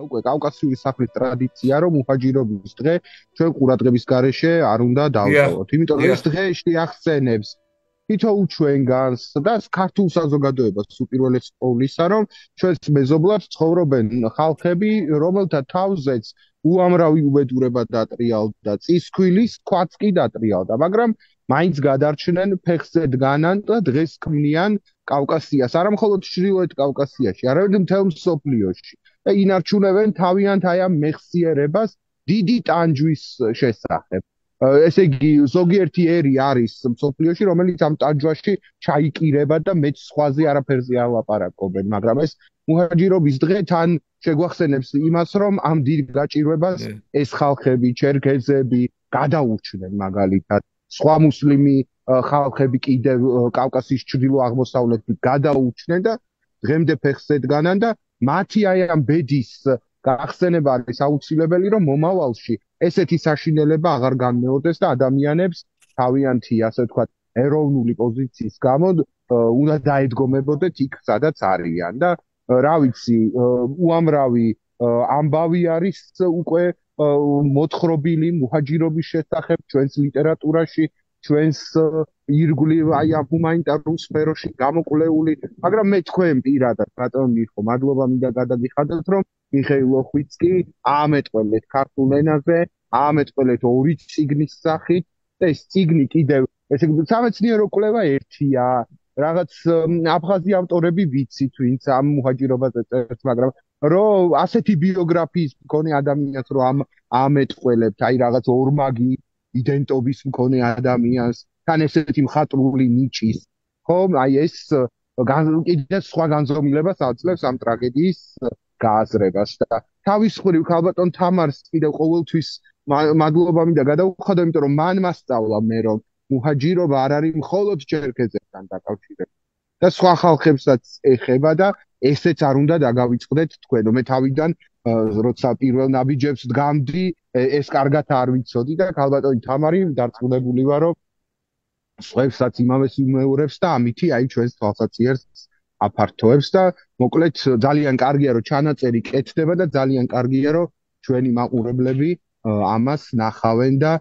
უკვე კავკასიური სახლის ტრადიცია, რომ მუჰაჯირობის დღე ჩვენ ყურადღების გარეშე არ უნდა დავტოვოთ. იმიტომ რომ ეს დღე შეახსენებს თითოეულ ჩვენგანს და ქართულ საზოგადოებას უპირველეს ყოვლისა, რომ ჩვენს მეზობლად ცხოვრობენ ხალხები, რომელთა თავზეც უამრავი უბედურება დატრიალდა, წისქვილის ქვაც კი დატრიალდა, მაგრამ მაინც გადარჩნენ, ფეხზე დგანან და დღეს ქმნიან კავკასიას, არა მხოლოდ ჩრდილოეთ კავკასიაში, არამედ მთელ მსოფლიოში. და ინარჩუნებენ თავიანთ აი ამ მეხსიერებას დიდი ტანჯვის შესახებ. ესე იგი, ზოგიერთი ერი არის მსოფლიოში, რომელიც ამ ტანჯვაში ჩაიკირება და მეც სხვაზე არაფერზე არ ლაპარაკობენ, მაგრამ ეს მუჰაჯირობის დღე თან შეგვახსენებს იმას, რომ ამ დიდ გაჭირვებას ეს ხალხები, ჩერქეზები გადაურჩნენ მაგალითად. სხვა მუსლიმი ხალხები კიდევ კავკასიის ჩრდილო-აღმოსავლეთით გადაურჩნენ და დღემდე ფეხზე დგანან და მათი აი ამ ბედის გახსენება არის აუცილებელი, რომ მომავალში ესეთი საშინელება აღარ განმეორდეს და ადამიანებს თავიანთი, ასე ვთქვათ, ეროვნული პოზიციის გამო უნდა დაედგომებოდეთ იქ, სადაც არიან და რა ვიცი, უამრავი ამბავი არის უკვე მოთხრობილი მუჰაჯირობის შესახებ ჩვენს ლიტერატურაში, ჩვენს ირგვლივ აი ამ ჰუმანიტარულ სფეროში გამოკვლეული, მაგრამ მე თქვენ პირადად ბატონ მიხო, მადლობა მინდა გადაგიხადოთ, რომ მიხეილ ლოხვიცკი აამეტყველეთ ქართულ ენაზე, აამეტყველეთ ორი წიგნის სახით და ეს წიგნი კიდევ ესე იგი სამეცნიერო კვლევა ერთია, რაღაც აფხაზი ავტორები ვიცით, ვინც ამ მუჰაჯირობაზე წერს, მაგრამ რომ ასეთი ბიოგრაფიის მქონე ადამიანს რომ აამეტყველებთ, აი რაღაც ორმაგი იდენტობის მქონე ადამიანს, თან ესეთი მხატვრული ნიჭის, ხომ? აი ეს კიდევ სხვა განზომილებას აძლევს ამ ტრაგედიის გააზრებას და თავის მხრივ ქალბატონ თამარს კიდევ ყოველთვის მადლობა მინდა გადავუხადო, იმიტომ რომ მან მასწავლა მე რომ მუჰაჯირობა არ არის მხოლოდ ჩერქეზებთან დაკავშირებული და სხვა ხალხებსაც ეხება და ესეც არ უნდა დაგავიწყდეთ თქვენ. მე თავიდან როცა პირველ ნაბიჯებს დგამდი, ეს კარგად არ ვიცოდი და ქალბატონი თამარი დარწმუნებული ვარ, რომ სხვებსაც იმავეს იმეორებს და ამითი აი ჩვენს თვალსაჩინოს აფართოებს და მოკლედ ძალიან კარგია რომ ჩანაწერი კეთდება და ძალიან კარგია რომ ჩვენი მაყურებლები ამას ნახავენ და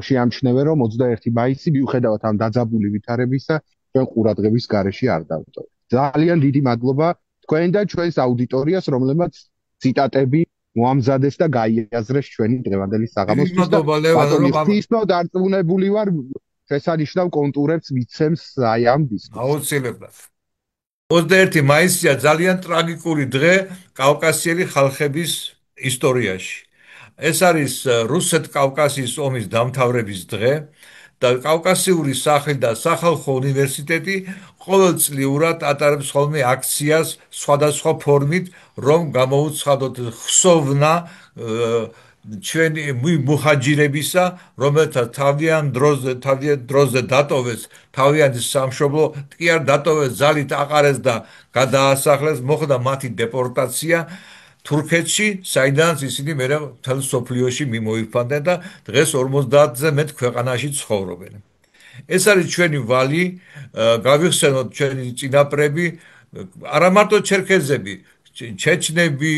შეამჩნევენ რომ 21 მაისი მიუხედავად ამ დაძაბული ვითარებისა ჩვენ ყურადღების გარეშე არ დავტოვეთ. ძალიან დიდი მადლობა თქვენ და ჩვენს აუდიტორიას, რომლებმაც ციტატები მოამზადეს და გაიაზრეს ჩვენი დღევანდელი საღამოსთვის და ბატონო დარწმუნებული ვარ შესანიშნავ კონტურებს მიცემს აი ამ დისკუსიას. აუცილებლად. 21 მაისია ძალიან ტრაგიკული დღე კავკასიელი ხალხების ისტორიაში. ეს არის რუსეთ-კავკასიის ომის დამთავრების დღე და კავკასიური სახლის და სახალხო უნივერსიტეტი ყოველწლიურად ატარებს ხოლმე აქციას სხვადასხვა ფორმით, რომ გამოუცხადოთ ხსოვნა ჩვენი მუჰაჯირებისა, რომელთაც თავიანთ დროზე დატოვეს თავიანთი სამშობლო, კი არ დატოვეს, ძალით აყარეს და გადაასახლეს, მოხდა მათი დეპორტაცია თურქეთში, საიდანაც ისინი მერე მთელ მსოფლიოში მიმოიფანტნენ და დღეს 50-ზე მეტ ქვეყანაში ცხოვრობენ. ეს არის ჩვენი ვალი, გავიხსენოთ ჩვენი წინაპრები, არა მარტო ჩერქეზები, ჩეჩნები,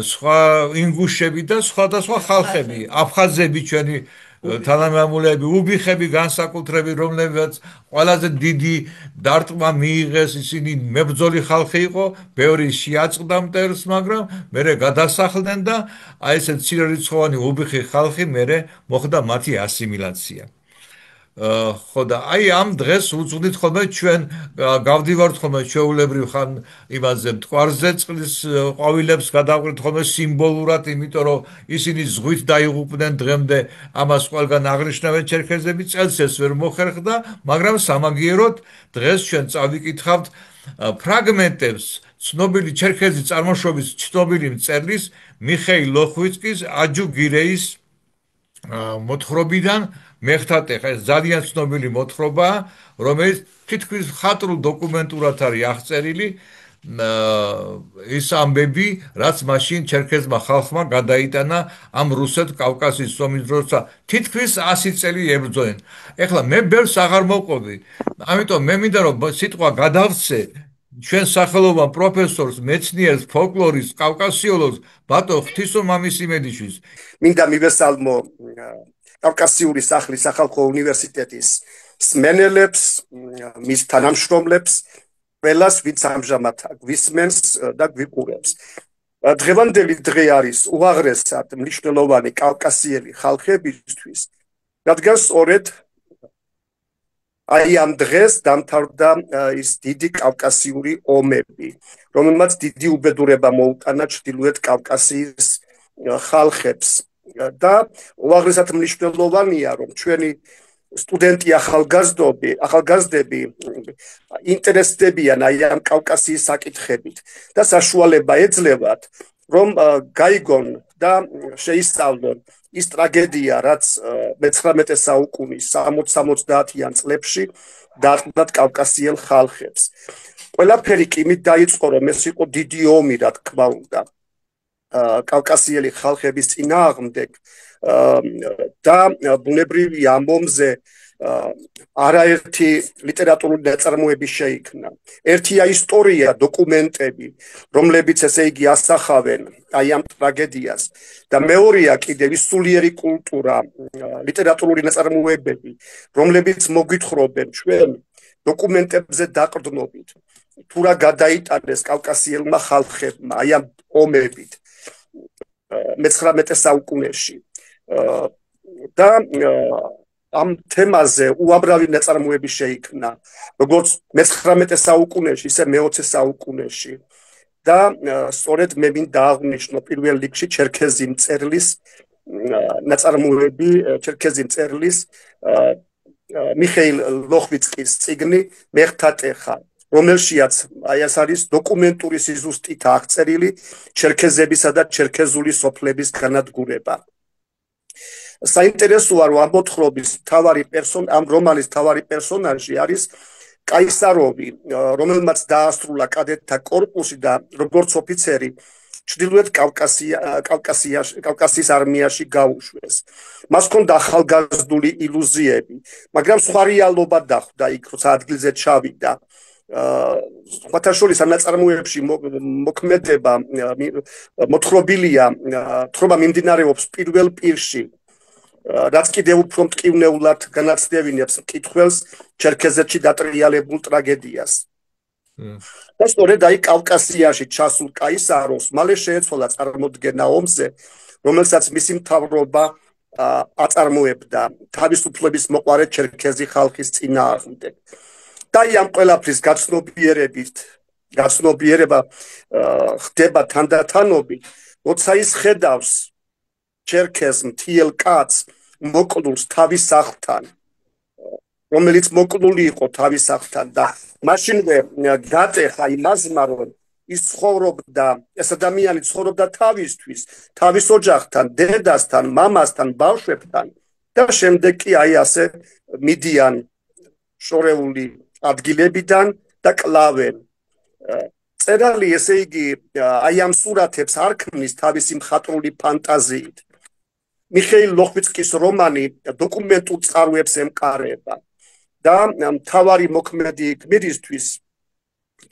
სხვა ინგუშები და სხვადასხვა ხალხები, აფხაზები ჩვენი თანამემამულეები, უბიხები განსაკუთრებით, რომლებიც ყველაზე დიდი დარტყმა მიიღეს, ისინი მებრძოლი ხალხი იყო, ბევრი შეაწყდა მტერს, მაგრამ მერე გადასახლდნენ და აი ეს მცირერიცხოვანი უბიხი ხალხი მერე მოხდა მათი ასიმილაცია. ხო და აი ამ დღეს უძღვნით ხოლმე ჩვენ გავდივართ ხოლმე ჩვეულებრივ ხან იმაზე მტკვარზე წყლის ყვავილებს გადავყრით ხოლმე სიმბოლურად, იმიტომ რომ ისინი ზღვით დაიღუპნენ დღემდე, ამას ყველგან აღნიშნავენ ჩერქეზები, წელს ეს ვერ მოხერხდა, მაგრამ სამაგიეროდ დღეს ჩვენ წავიკითხავთ ფრაგმენტებს ცნობილი ჩერქეზი წარმოშობის ცნობილი მწერლის მიხეილ ლოხვიცკის აჯუ გირეის მოთხრობიდან მეხთატეხა. ეს ძალიან ცნობილი მოთხრობაა, რომელიც თითქმის მხატვრულ დოკუმენტურად არის აღწერილი ის ამბები, რაც მაშინ ჩერქეზმა ხალხმა გადაიტანა ამ რუსეთ-კავკასიის ომის დროს, თითქმის 100 წელი ებრძოდნენ. ეხლა მე ბევრს აღარ მოვყვები, ამიტომ მე მინდა რომ სიტყვა გადავცე ჩვენ სახელოვან პროფესორს, მეცნიერს, ფოლკლორის, კავკასიოლოგს, ბატონ ღვთისმამის იმედიშვილს. მინდა მივესალმო კავკასიური სახლის სახალხო უნივერსიტეტის მსმენელებს, მის თანამშრომლებს, ყველას, ვინც ამჟამად გვისმენს და გვიყურებს. დღევანდელი დღე არის უაღრესად მნიშვნელოვანი კავკასიელი ხალხებისთვის, რადგან სწორედ აი ამ დღეს დამთავრდა ის დიდი კავკასიური ომები, რომელმაც დიდი უბედურება მოუტანა ჩრდილოეთ კავკასიის ხალხებს და უაღრესად მნიშვნელოვანია, რომ ჩვენი სტუდენტი ახალგაზრდები ინტერესდებიან აი ამ კავკასიის საკითხებით და საშუალება ეძლევათ, რომ გაიგონ და შეისწავლონ ის ტრაგედია, რაც მე-19 საუკუნის 60-70-იან წლებში დაარყდა კავკასიელ ხალხებს. ყველაფერი კი იმით დაიწყო, რომ ეს იყო დიდი ომი, რა თქმა უნდა, კავკასიელი ხალხების წინააღმდეგ და ბუნებრივი ამ ომზე არაერთი ლიტერატურული ნაწარმოები შეიქმნა. ერთია ისტორია, დოკუმენტები, რომლებიც ესე იგი ასახავენ აი ამ ტრაგედიას და მეორეა კიდევ სულიერი კულტურა, ლიტერატურული ნაწარმოებები, რომლებიც მოგვითხრობენ ჩვენ დოკუმენტებზე დაყრდნობით, თუ რა გადაიტანეს კავკასიელმა ხალხებმა აი ამ ომებით მე-19 საუკუნეში და ამ თემაზე უამრავი ნაწარმოები შეიქმნა, როგორც მე-19 საუკუნეში, ისე მე-20 საუკუნეში. და სწორედ მე მინდა აღნიშნო პირველ რიგში ჩერქეზი მწერლის ნაწარმოები, ჩერქეზი მწერლის მიხეილ ლოხვიცკის წიგნი მეხთატეხა, რომელშიაც აი ეს არის დოკუმენტური სიზუსტით აღწერილი ჩერქეზებისა და ჩერქეზული სოფლების განადგურება. საინტერესოა, რომ ამ მოთხრობის ამ რომანის მთავარი პერსონაჟი არის კაისაროვი, რომელმაც დაასრულა კადეტთა კორპუსი და როგორც ოფიცერი ჩრდილოეთ კავკასიის არმიაში გაუშვეს. მას ჰქონდა ახალგაზრდული ილუზიები, მაგრამ სხვა რეალობა დახვდა იქ, როცა ადგილზე ჩავიდა. სხვათა შორის ამ ნაწარმოებში მოქმედება მოთხრობილია, თხრობა მიმდინარეობს პირველ პირში, რაც კიდევ უფრო მტკივნეულად განაცდევინებს მკითხველს ჩერქეზეთში დატრიალებულ ტრაგედიას. და სწორედ აი კავკასიაში ჩასულ კაისაროვს მალე შეეცვალა წარმოდგენა ომზე, რომელსაც მისი მთავრობა აწარმოებდა თავისუფლების მოყვარე ჩერქეზი ხალხის წინააღმდეგ. და აი ამ ყველაფრის გაცნობიერება ხდება თანდათანობით, როცა ის ხედავს ჩერქეზ მთიელ კაცს მოკლულს თავის სახლთან, რომელიც მოკლული იყო თავის სახლთან და მაშინვე გატეხა იმაზმა, რომ ის ადამიანი ცხოვრობდა თავისთვის, თავის ოჯახთან, დედასთან, მამასთან, ბავშვებთან და შემდეგ კი აი ასე მიდიან შორეული ადგილებიდან და კლავენ. წერალი ესე იგი აი ამ სურათებს არ ქმნის თავისი მხატვრული ფანტაზიით. მიხეილ ლოხვიცკის რომანი დოკუმენტურ წყაროებს ემყარება და მთავარი მოქმედი გმირისთვის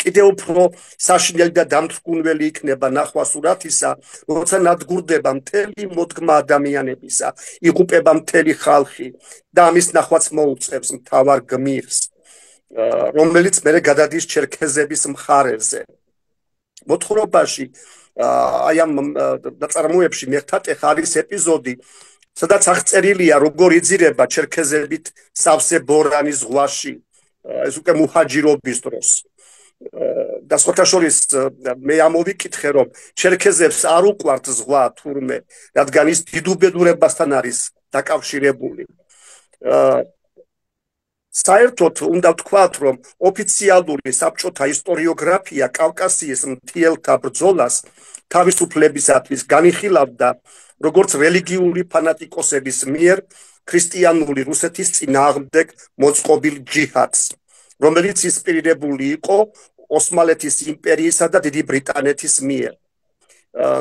კიდევ უფრო საშინელი და დამთრგუნველი იქნება ნახვა სურათისა, როცა ნადგურდება მთელი მოდგმა ადამიანებისა, იღუპება მთელი ხალხი და ამის ნახვაც მოუწევს მთავარ გმირს, რომელიც მერე გადადის ჩერქეზების მხარეზე. მოთხრობაში აი ამ ნაწარმოებში მეხთატეხა არის ეპიზოდი, სადაც აღწერილია, როგორ იძირება ჩერქეზებით სავსე ბორანის ზღვაში, ეს უკვე მუჰაჯირობის დროს. და სხვათა შორის მე ამოვიკითხე, რომ ჩერქეზებს არ უყვართ ზღვა თურმე, რადგან ის დიდ უბედურებასთან არის დაკავშირებული. საერთოდ უნდა ვთქვათ, რომ ოფიციალური საბჭოთა ისტორიოგრაფია კავკასიის მთიელთა ბრძოლას თავისუფლებისათვის განიხილავდა როგორც რელიგიური ფანატიკოსების მიერ ქრისტიანული რუსეთის წინააღმდეგ მოწყობილ ჯიჰადს, რომელიც ინსპირირებული იყო ოსმალეთის იმპერიისა და დიდი ბრიტანეთის მიერ.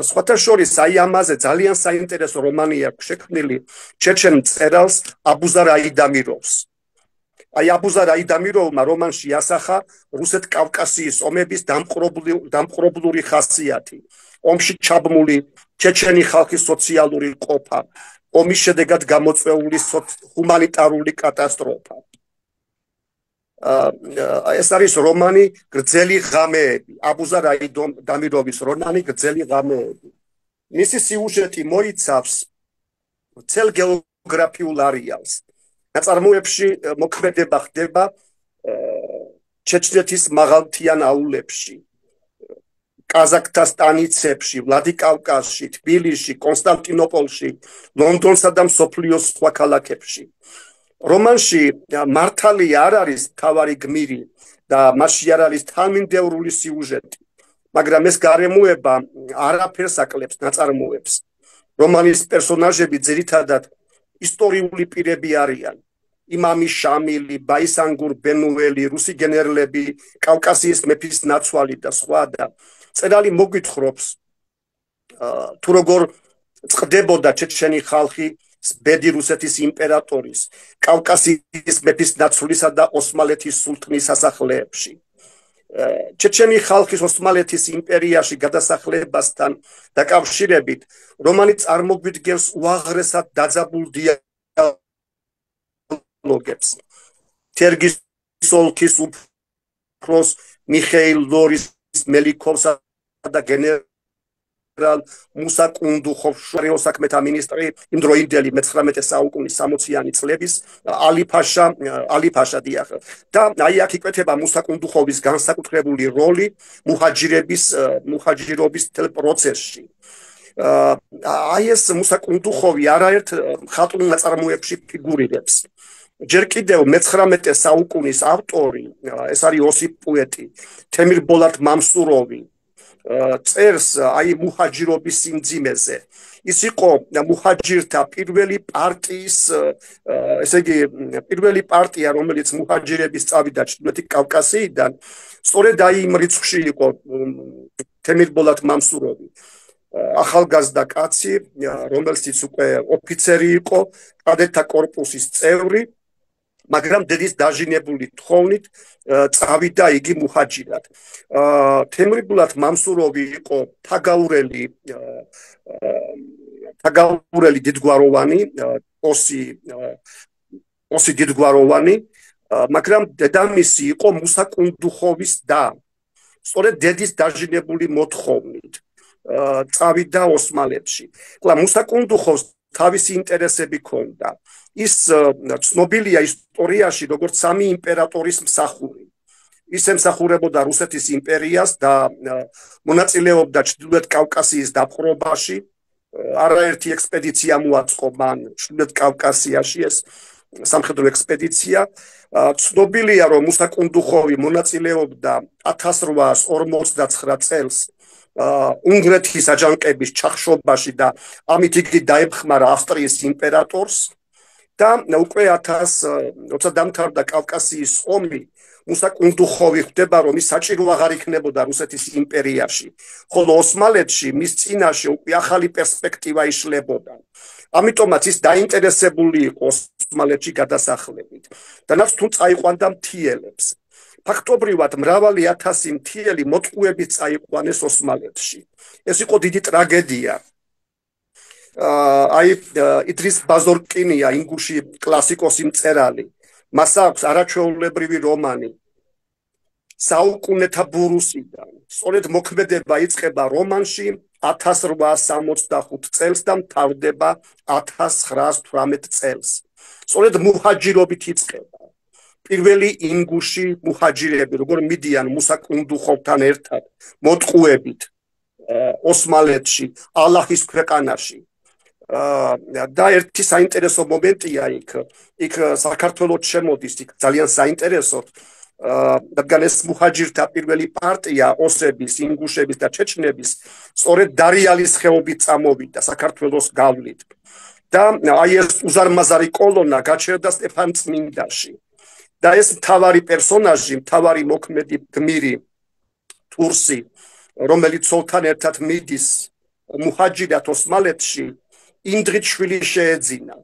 სხვათა შორის აი ამაზე ძალიან საინტერესო რომანი აქვს შექმნილი ჩეჩენ მწერალს აბუზარ აიდამიროვს, აი აბუზარ აიდამიროვმა რომანში ასახა რუსეთ-კავკასიის ომების დამყრობლური ხასიათი, ომში ჩაბმული ჩეჩენი ხალხის სოციალური ყოფა, ომის შედეგად გამოწვეული ჰუმანიტარული კატასტროფა. ეს არის რომანი გრძელი ღამეები, აბუზარ აიდამიროვის რომანი გრძელი ღამეები. მისი სიუჟეტი მოიცავს ცელ გეოგრაფიულ არეალს. ნაწარმოებში მოქმედება ხდება ჩეჩნეთის მაღალმთიან აულებში, კაზაკთა სტანიცებში, ვლადიკავკაზში, თბილისში, კონსტანტინოპოლში, ლონდონსა და მსოფლიოს სხვა ქალაქებში. რომანში მართალი არ არის მთავარი გმირი და მასში არ არის თანმიმდევრული სიუჟეტი, მაგრამ ეს გარემოება არაფერს აკლებს ნაწარმოებს. რომანის პერსონაჟები ძირითადად ისტორიული პირები არიან. იმამი შამილი, ბაისანგურ ბენუელი, რუსი გენერლები, კავკასიის მეფის ნაცვალი და სხვა და წერალი მოგვითხრობს თუ როგორ წყდებოდა ჩეჩენი ხალხი ბედი რუსეთის იმპერატორის, კავკასიის მეფის ნაცვლისა და ოსმალეთის სულთნის სასახლეებში. ჩეჩენი ხალხის ოსმალეთის იმპერიაში გადასახლებასთან დაკავშირებით რომანი წარმოგვიდგენს უაღრესად დაძაბულ დიალოგებს. თერგის ოლქის უფროს მიხეილ ლორის მელიქოვსა და გენერალ მუსა კუნდუხოვს შორეულ საქმეთა მინისტრი იმდროინდელი მე-19 საუკუნის 60-იანი წლების ალი ფაშა დიახ. და აი აქ იკვეთება მუსა კუნდუხოვის განსაკუთრებული როლი მუჰაჯირობის პროცესში. აი ეს მუსა კუნდუხოვი არაერთ ხალხურ ნაწარმოებში ფიგურირებს. ჯერ კიდევ მე-19 საუკუნის ავტორი, ეს არის ოსიპ პუეტი, თემირ ბოლათ მამსუროვი, წერს აი მუჰაჯირობის სიმძიმეზე. ის იყო მუჰაჯირთა პირველი პარტიის, ესე იგი პირველი პარტია, რომელიც მუჰაჯირების წავიდა ჩრდილოეთი კავკასიიდან, სწორედ აი იმ რიცხვში იყო თემირ ბოლათ მამსუროვი. ახალგაზრდა კაცი, რომელშიც უკვე ოფიცერი იყო, კადეტთა კორპუსის წევრი, მაგრამ დედის დაჟინებული თხოვნით წავიდა იგი მუჰაჯირად. თემირ ბოლათ მამსუროვი იყო თაგაურელი დიდგვაროვანი, ოსი დიდგვაროვანი, მაგრამ დედამისი იყო მუსა კუნდუხოვის და. სწორედ დედის დაჟინებული მოთხოვნით წავიდა ოსმალეთში. ხლა მუსა კუნდუხოვს თავისი ინტერესები ჰქონდა. ის ცნობილია ისტორიაში როგორც სამი იმპერატორის მსახური. ის ემსახურებოდა რუსეთის იმპერიას და მონაწილეობდა ჩრდილოეთ კავკასიის დაპყრობაში. არაერთი ექსპედიცია მოაწყო მან ჩრდილოეთ კავკასიაში, ეს სამხედრო ექსპედიცია. ცნობილია, რომ მუსა კუნდუხოვი მონაწილეობდა 1859 წელს უნგრეთის აჯანყების ჩახშობაში და ამით იგი დაემხმარა ავსტრიის იმპერატორს და უკვე 1020 დამთავრდა კავკასიის ომი. მუსა კუნდუხოვი ხვდება, რომ ის საჭირო აღარ იქნებოდა რუსეთის იმპერიაში, ხოლო ოსმალეთში მის წინაშე უკვე ახალი პერსპექტივა იშლებოდა. ამიტომაც ის დაინტერესებული იყო ოსმალეთში გადასახლებით. დანაც თუ წაიყვანდა მთიელებს. ფაქტობრივად მრავალი ათასი მთიელი მოტყუებით წაიყვანეს ოსმალეთში. ეს იყო დიდი ტრაგედია. აი იდრის ბაზორკინია, ინგუში კლასიკოსი მწერალი. მას აქვს არაჩვეულებრივი რომანი საუკუნეთა ბურუსიდან. სწორედ მოქმედება იწყება რომანში 1865 წელს და მთავრდება 1918 წელს. სწორედ მუჰაჯირობით იწყება. პირველი ინგუში მუჰაჯირები, როგორ მიდიან მუსა კუნდუხოვთან ერთად მოტყუებით ოსმალეთში, ალაჰის ქვეყანაში. და ერთი საინტერესო მომენტია იქ საქართველოს შემოდის, იქ ძალიან საინტერესოდ, რადგან ეს მუჰაჯირთა პირველი პარტია ოსების, ინგუშების და ჩეჩნების სწორედ დარიალის ხეობით წამოვიდა საქართველოს გავლით. და აი ეს უზარმაზარი კოლონა გაჩერდა სტეფანწმინდაში. და ეს მთავარი პერსონაჟი, მთავარი მოქმედი გმირი თურსი, რომელიც ცოლთან ერთად მიდის მუჰაჯირად ოსმალეთში, იმდრით შვილი შეეძინა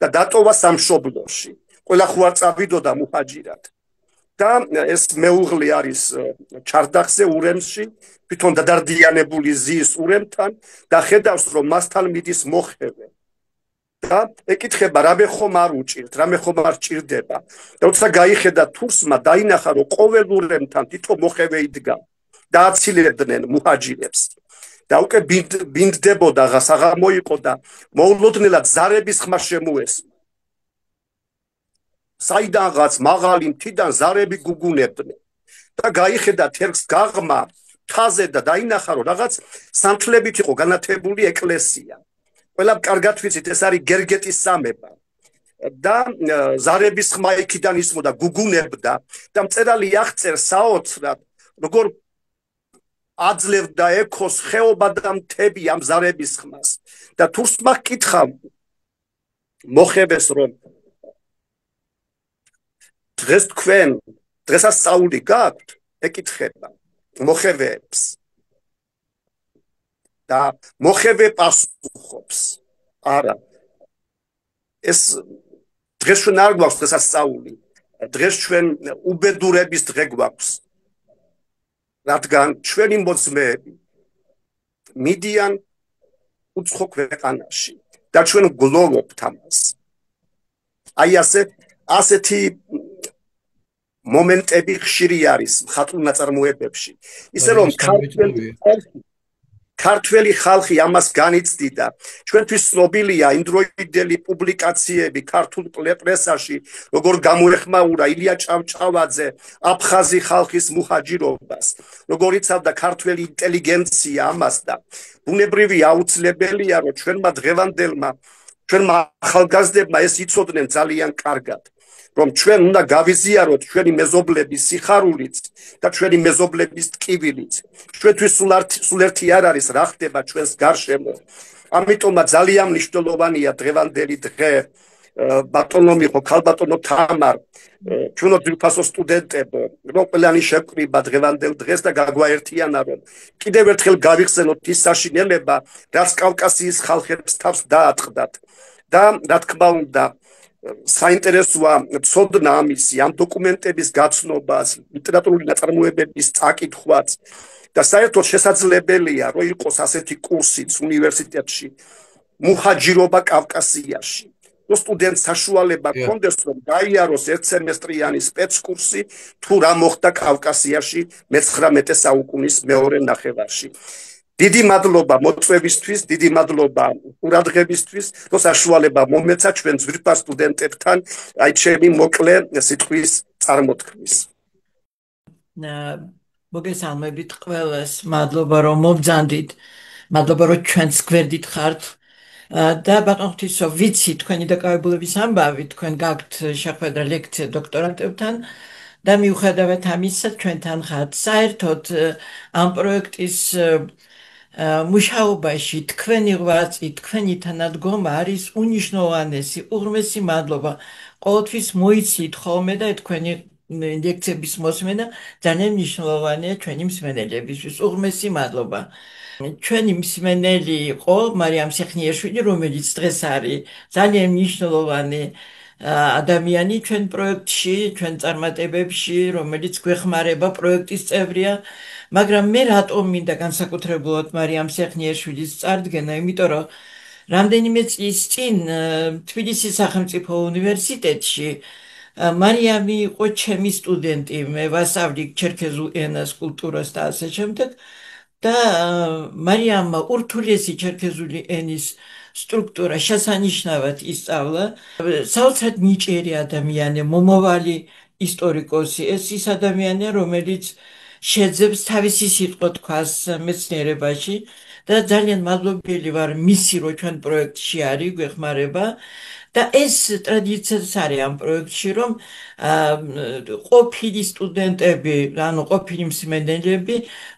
და დატოვა სამშობლოში. ყველა ხო არ წავიდოდა მუჰაჯირად. და ეს მეუღლე არის ჩარდახზე ურემში, თვითონ დადარდიანებული ზის ურემთან და ხედავს რომ მასთან მიდის მოხევე. და ეკითხება რამე ხომ არ უჭირთ, რამე ხომ არ ჭირდება. და როცა გაიხედა თურსმა დაინახა რომ ყოველ ურემთან თითო მოხევე იდგა და აცილებდნენ მუჰაჯირებს. და უკვე ბინდდებოდა ღას აღარ მოიყო და მოულოდნელად ზარების ხმა შემოესმა. საიდანღაც მაღალი მთიდან ზარები გუგუნებდნენ და გაიხედა თერგს გაღმა მთაზე და დაინახა რომ რაღაც სანთლებით იყო განათებული ეკლესია. ყველა კარგად ვიცით ეს არის გერგეტის სამება და ზარების ხმა იქიდან ისმოდა გუგუნებდა და მწერალი აღწერს საოცრად როგორ აძლევდა ექოს ხეობა და მთები ამ ზარების ხმას და თურსმა ჰკითხა მოხევეს რომ დღეს თქვენ დღესასწაული გაქვთ? ეკითხება მოხევეებს და მოხევე პასუხობს არა ეს დღეს ჩვენ არ გვაქვს დღესასწაული დღეს ჩვენ უბედურების დღე გვაქვს რადგან ჩვენი მოძმეები მიდიან უცხო ქვეყანაში და ჩვენ გლოვობთ ამას აი ასეთი მომენტები ხშირი არის მხატვრულ ნაწარმოებებში ისე რომ ქართველი ხალხი ამას განიცდიდა ჩვენთვის ცნობილია იმდროინდელი პუბლიკაციები ქართულ პრესაში როგორ გამოეხმაურა ილია ჭავჭავაძე აფხაზი ხალხის მუჰაჯირობას როგორ იცავდა ქართველი ინტელიგენცია ამას და ბუნებრივია აუცილებელია რომ ჩვენმა დღევანდელმა ჩვენმა ახალგაზრდებმა ეს იცოდნენ ძალიან კარგად რომ ჩვენ უნდა გავიზიაროთ ჩვენი მეზობლების სიხარულით და ჩვენი მეზობლების ტკივილით. ჩვენთვის სულ ერთი არ არის რა ხდება ჩვენს გარშემო. ამიტომაც ძალიან მნიშვნელოვანია დღევანდელი დღე. ბატონო მიხო, ქალბატონო თამარ, ჩვენო ძვირფასო სტუდენტებო, რომ ყველანი შევკრიბა დღევანდელ დღეს და გაგვაერთიანა რომ კიდევ ერთხელ გავიხსენოთ ის საშინელება, რაც კავკასიის ხალხებს თავს დაატყდათ. და რა თქმა უნდა საინტერესოა ცოდნა ამისი ამ დოკუმენტების გაცნობას, ლიტერატურული ნაწარმოებების წაკითხვაც და საერთოდ შესაძლებელია რომ იყოს ასეთი კურსიც უნივერსიტეტში მუჰაჯირობა კავკასიაში. რომ სტუდენტს საშუალება ჰქონდეს რომ გაიაროს ერთსემესტრიანი სპეცკურსი თუ რა მოხდა კავკასიაში მე-19 საუკუნის მეორე ნახევარში. დიდი მადლობა მოწვევისთვის, დიდი მადლობა ყურადღებისთვის, რომ საშუალება მომეცა ჩვენ ძვირფას სტუდენტებთან აი ჩემი მოკლე სიტყვის წარმოთქმის. მოგესალმებით ყველას, მადლობა რომ მობრძანდით, მადლობა რომ ჩვენს გვერდით ხართ და ბატონ ღვთისმსო, ვიცი თქვენი დაკავებულების ამბავი, თქვენ გაქვთ შეხვედრა ლექცია დოქტორანტებთან და მიუხედავად ამისა ჩვენთან ხართ. საერთოდ ამ პროექტის მუშაობაში თქვენი ღვაწლი, თქვენი თანადგომა არის უნიშნულოვანესი, უღრმესი მადლობა. ყოველთვის მოიცით ხოლმე და თქვენი ლექციების მოსმენა ძალიან მნიშვნელოვანია ჩვენი მსმენელებისთვის. უღრმესი მადლობა. ჩვენი მსმენელი იყო მარიამ სეხნიერშვილი, რომელიც დღეს არის ძალიან მნიშვნელოვანი ადამიანი ჩვენ პროექტში, ჩვენ წარმატებებში, რომელიც გვეხმარება, პროექტის წევრია. მაგრამ მე რატომ მინდა განსაკუთრებულად მარიამ სეხნიერშვილის წარდგენა, იმიტომ რომ რამდენიმე წლის წინ თბილისის სახელმწიფო უნივერსიტეტში მარიამი იყო ჩემი სტუდენტი, მე ვასწავლი ჩერქეზულ ენას, კულტურას და ასე შემდეგ და მარიამმა ურთულესი ჩერქეზული ენის სტრუქტურა შესანიშნავად ისწავლა. საოცრად ნიჭიერი ადამიანი, მომავალი ისტორიკოსი, ეს ის ადამიანია, რომელიც შეძებს თავისი სიტყვა თქვას მეცნიერებაში და ძალიან მადლობელი ვარ მისი რომ ჩვენ პროექტში არის, გვეხმარება და ეს ტრადიციაც არის ამ პროექტში, რომ ყოფილი სტუდენტები, ანუ ყოფილი მსმენელები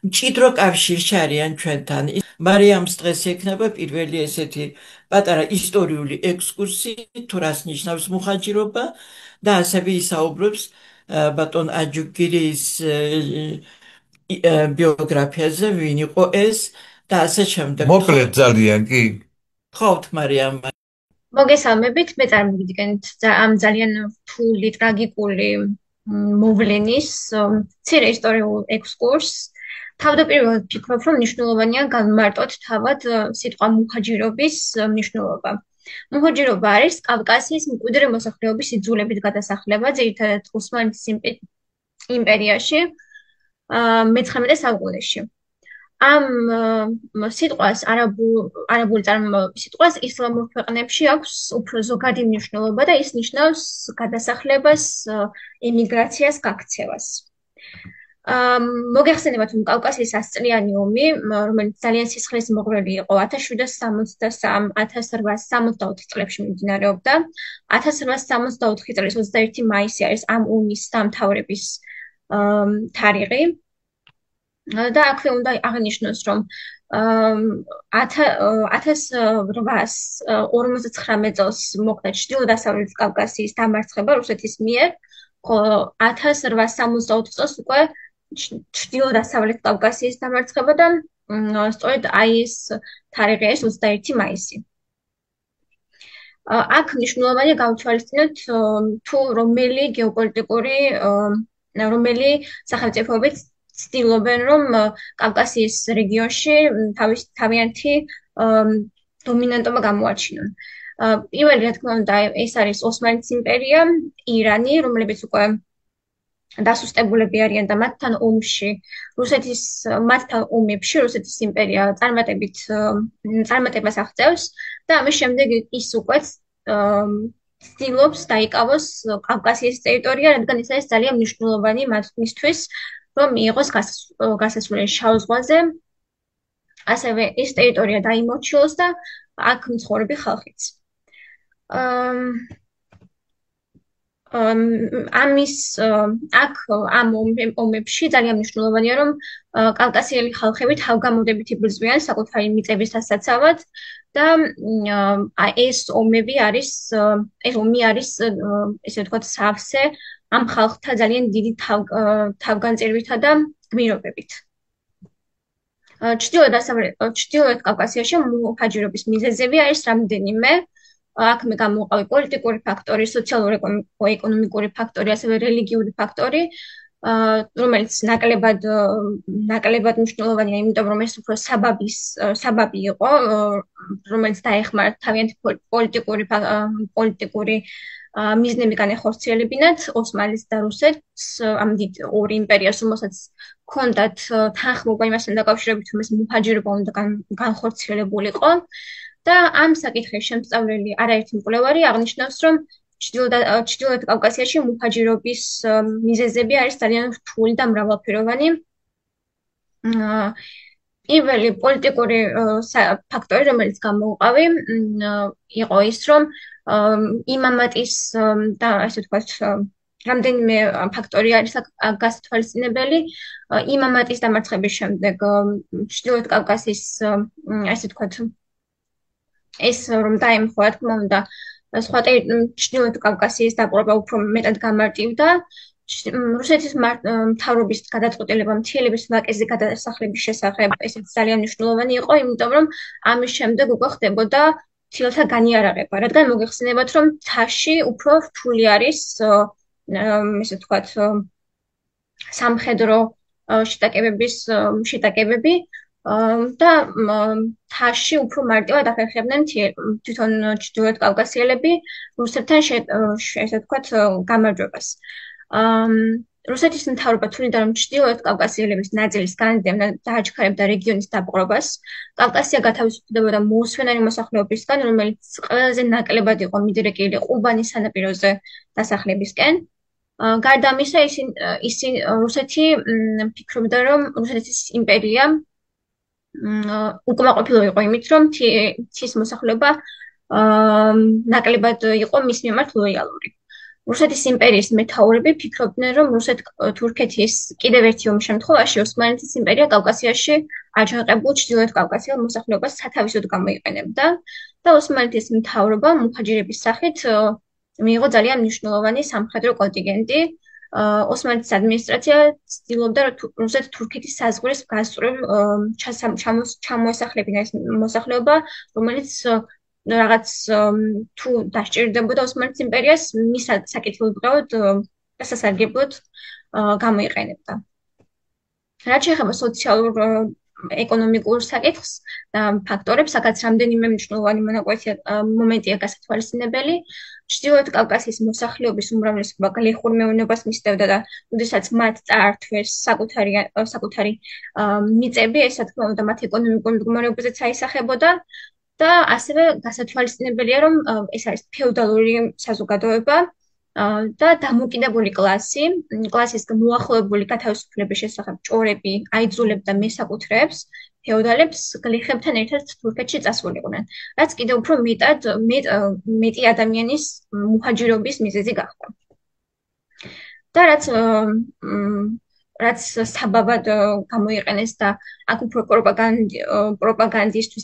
მჭიდრო კავშირში არიან ჩვენთან. მარიამს დღეს ექნება პირველი ესეთი პატარა ისტორიული ექსკურსი, თუ რას ნიშნავს მუჰაჯირობა და ასევე ისაუბრებს ბატონ აჯუგირის ბიოგრაფიაზე, ვინ იყო ეს და ასე შემდეგ. მოკლედ ძალიან კი. ხავთ მარიამ. მოგესალმებით, მე წარმოგიდგენთ ამ ძალიან რთული, ტრაგიკული მოვლენის მცირე ისტორიულ ექსკურსს. თავდაპირველად ვფიქრობ, რომ მნიშვნელოვანია განმარტოთ თავად სიტყვა მუჰაჯირობის მნიშვნელობა. მუჰაჯირობა არის კავკასიის მკვიდრი მოსახლეობის იძულებით გადასახლება, ძირითადად ოსმალეთის იმპერიაში მე-19 საუკუნეში. ამ სიტყვას არაბული წარმომავლობის სიტყვას ისლამურ ქვეყნებში აქვს უფრო ზოგადი მნიშვნელობა და ის ნიშნავს გადასახლებას, ემიგრაციას, გაქცევას. მოგეხსენებათ, რომ კავკასიის 100-წლიანი ომი, რომელიც ძალიან სისხლისმღვრელი იყო 1763-1864 წლებში მიმდინარეობდა. 1864 წლის 21 მაისი არის ამ ომის დამთავრების თარიღი. და აქვე უნდა აღნიშნოს, რომ 1859 წელს მოხდა ჩრდილო-დასავლეთ კავკასიის დამარცხება რუსეთის მიერ, ხოლო 1864 წელს უკვე ჩრდილო-დასავლეთ კავკასიის დამარცხება და სწორედ ეს თარიღი არის 21 მაისი. აქ მნიშვნელოვანია გავთვალისწინოთ თუ რომელი სახელმწიფოებიც ცდილობენ, რომ კავკასიის რეგიონში თავიანთი დომინანტობა გამოაჩინონ. პირველი, რა თქმა უნდა, ეს არის ოსმალეთის იმპერია, ირანი, რომლებიც უკვე დასუსტებულები არიან და მათთან ომებში რუსეთის იმპერია წარმატებას აღწევს და ამის შემდეგ ის უკვე ცდილობს დაიკავოს კავკასიის ტერიტორია, რადგან ეს არის ძალიან მნიშვნელოვანი მათთვის, რომ მიიღოს გასასვლელი შავ ზღვაზე, ასევე ეს ტერიტორია დაიმორჩილოს და აქ მცხოვრები ხალხიც. ამ ომებში ძალიან მნიშვნელოვანია, რომ კავკასიელი ხალხები თავგამოდებით იბრძვიან საკუთარი მიწების დასაცავად და ეს ომი არის, ესე ვთქვათ, სავსე ამ ხალხთა ძალიან დიდი თავგანწირვითა და გმირობებით. ჩრდილოეთ კავკასიაში მუჰაჯირობის მიზეზები არის რამდენიმე. აქ გამოყავი პოლიტიკური ფაქტორი, სოციალურ-ეკონომიკური ფაქტორი, ასევე რელიგიური ფაქტორი, რომელიც ნაკლებად მნიშვნელოვანია, იმიტომ რომ ეს უფრო საბაბი იყო, რომელიც დაეხმარა თავიანთი პოლიტიკური მიზნები განეხორციელებინათ ოსმალეთს და რუსეთს, ამ დიდ ორ იმპერიას, რომელსაც ჰქონდათ თანხმობა იმასთან დაკავშირებით, რომ ეს მუჰაჯირობა უნდა განხორციელებულიყო. და ამ საკითხის შემსწავლელი არაერთი მკვლევარი აღნიშნავს, რომ ჩრდილოეთ კავკასიაში მუჰაჯირობის მიზეზები არის ძალიან რთული და მრავალფეროვანი. პირველი პოლიტიკური ფაქტორი, რომელიც გამოუყავი, იყო ის, რომ იმამატის და ასე ვთქვათ, რამდენიმე ფაქტორი არის გასათვალისწინებელი. იმამატის დამარცხების შემდეგ ჩრდილოეთ კავკასიის, ასე ვთქვათ, ეს რომ დაემხო, რა თქმა უნდა, სხვა ჩრდილოეთ კავკასიის დაპყრობა უფრო მეტად გამარტივდა. რუსეთის მთავრობის გადაწყვეტილება მთიელების ვაკეზე გადასახლების შესახებ ესეც ძალიან მნიშვნელოვანი იყო, იმიტომ რომ ამის შემდეგ უკვე ხდებოდა მთიელთა განიარაღება, რადგან მოგეხსენებათ, რომ მთაში უფრო რთული არის, ესე ვთქვათ, სამხედრო შეტაკებები და მთაში უფრო მარტივად ახერხებდნენ თვითონ ჩრდილოეთ კავკასიელები რუსეთთან ესე ვთქვათ გამარჯვებას. რუსეთის მთავრობა თვლიდა, რომ ჩრდილოეთ კავკასიელების ნაწილის განძევნა დააჩქარებდა რეგიონის დაპყრობას. კავკასია გათავისუფლდებოდა მოუსვენარი მოსახლეობისგან, რომელიც ყველაზე ნაკლებად იყო მიდრეკილი ყუბანის სანაპიროზე დასახლებისკენ. გარდა ამისა, რუსეთი ფიქრობდა, რომ რუსეთის იმპერია უკმაყოფილო იყო იმით, რომ მთის მოსახლეობა ნაკლებად იყო მის მიმართ ლოიალური. რუსეთის იმპერიის მეთაურები ფიქრობდნენ, რომ რუსეთ-თურქეთის კიდევ ერთი ომის შემთხვევაში ოსმალეთის იმპერია კავკასიაში აჯანყებულ ჩრდილოეთ კავკასიელ მოსახლეობას სათავისოდ გამოიყენებდა და ოსმალეთის მთავრობა მუჰაჯირების სახით მიიღო ძალიან მნიშვნელოვანი სამხედრო კონტინგენტი. ოსმალეთის ადმინისტრაცია ცდილობდა რუსეთ-თურქეთის საზღვრის გასწვრივ ჩამოესახლებინა ეს მოსახლეობა, რომელიც რაღაც თუ დასჭირდებოდა ოსმალეთის იმპერიას, მის საკითხილდღეოდ დასასარგებლოდ გამოიყენებდა. რაც შეეხება სოციალურ ეკონომიკურ საკითხს და ფაქტორებს, აქაც რამდენიმე მნიშვნელოვანი მომენტია გასათვალისწინებელი. ჩრდილოეთ კავკასიის მოსახლეობის უმრავლესობა გლეხურ მეურნეობას მისდევდა და როდესაც მათ წაართვეს საკუთარი მიწები, ეს რა თქმა უნდა მათ ეკონომიკურ მდგომარეობაზეც აისახებოდა და ასევე გასათვალისწინებელია, რომ ეს არის ფეოდალური საზოგადოება და დამოუკიდებელი კლასის მოახლოებული გათავისუფლების შესახებ ჭორები აიძულებდა მესაკუთრეებს ფეოდალებს გლეხებთან ერთად თურქეთში წასულიყვნენ, რაც კიდევ უფრო მეტი ადამიანის მუჰაჯირობის მიზეზი გახდა. და რაც საბაბად გამოიყენეს და აქ უფრო პროპაგანდისტვის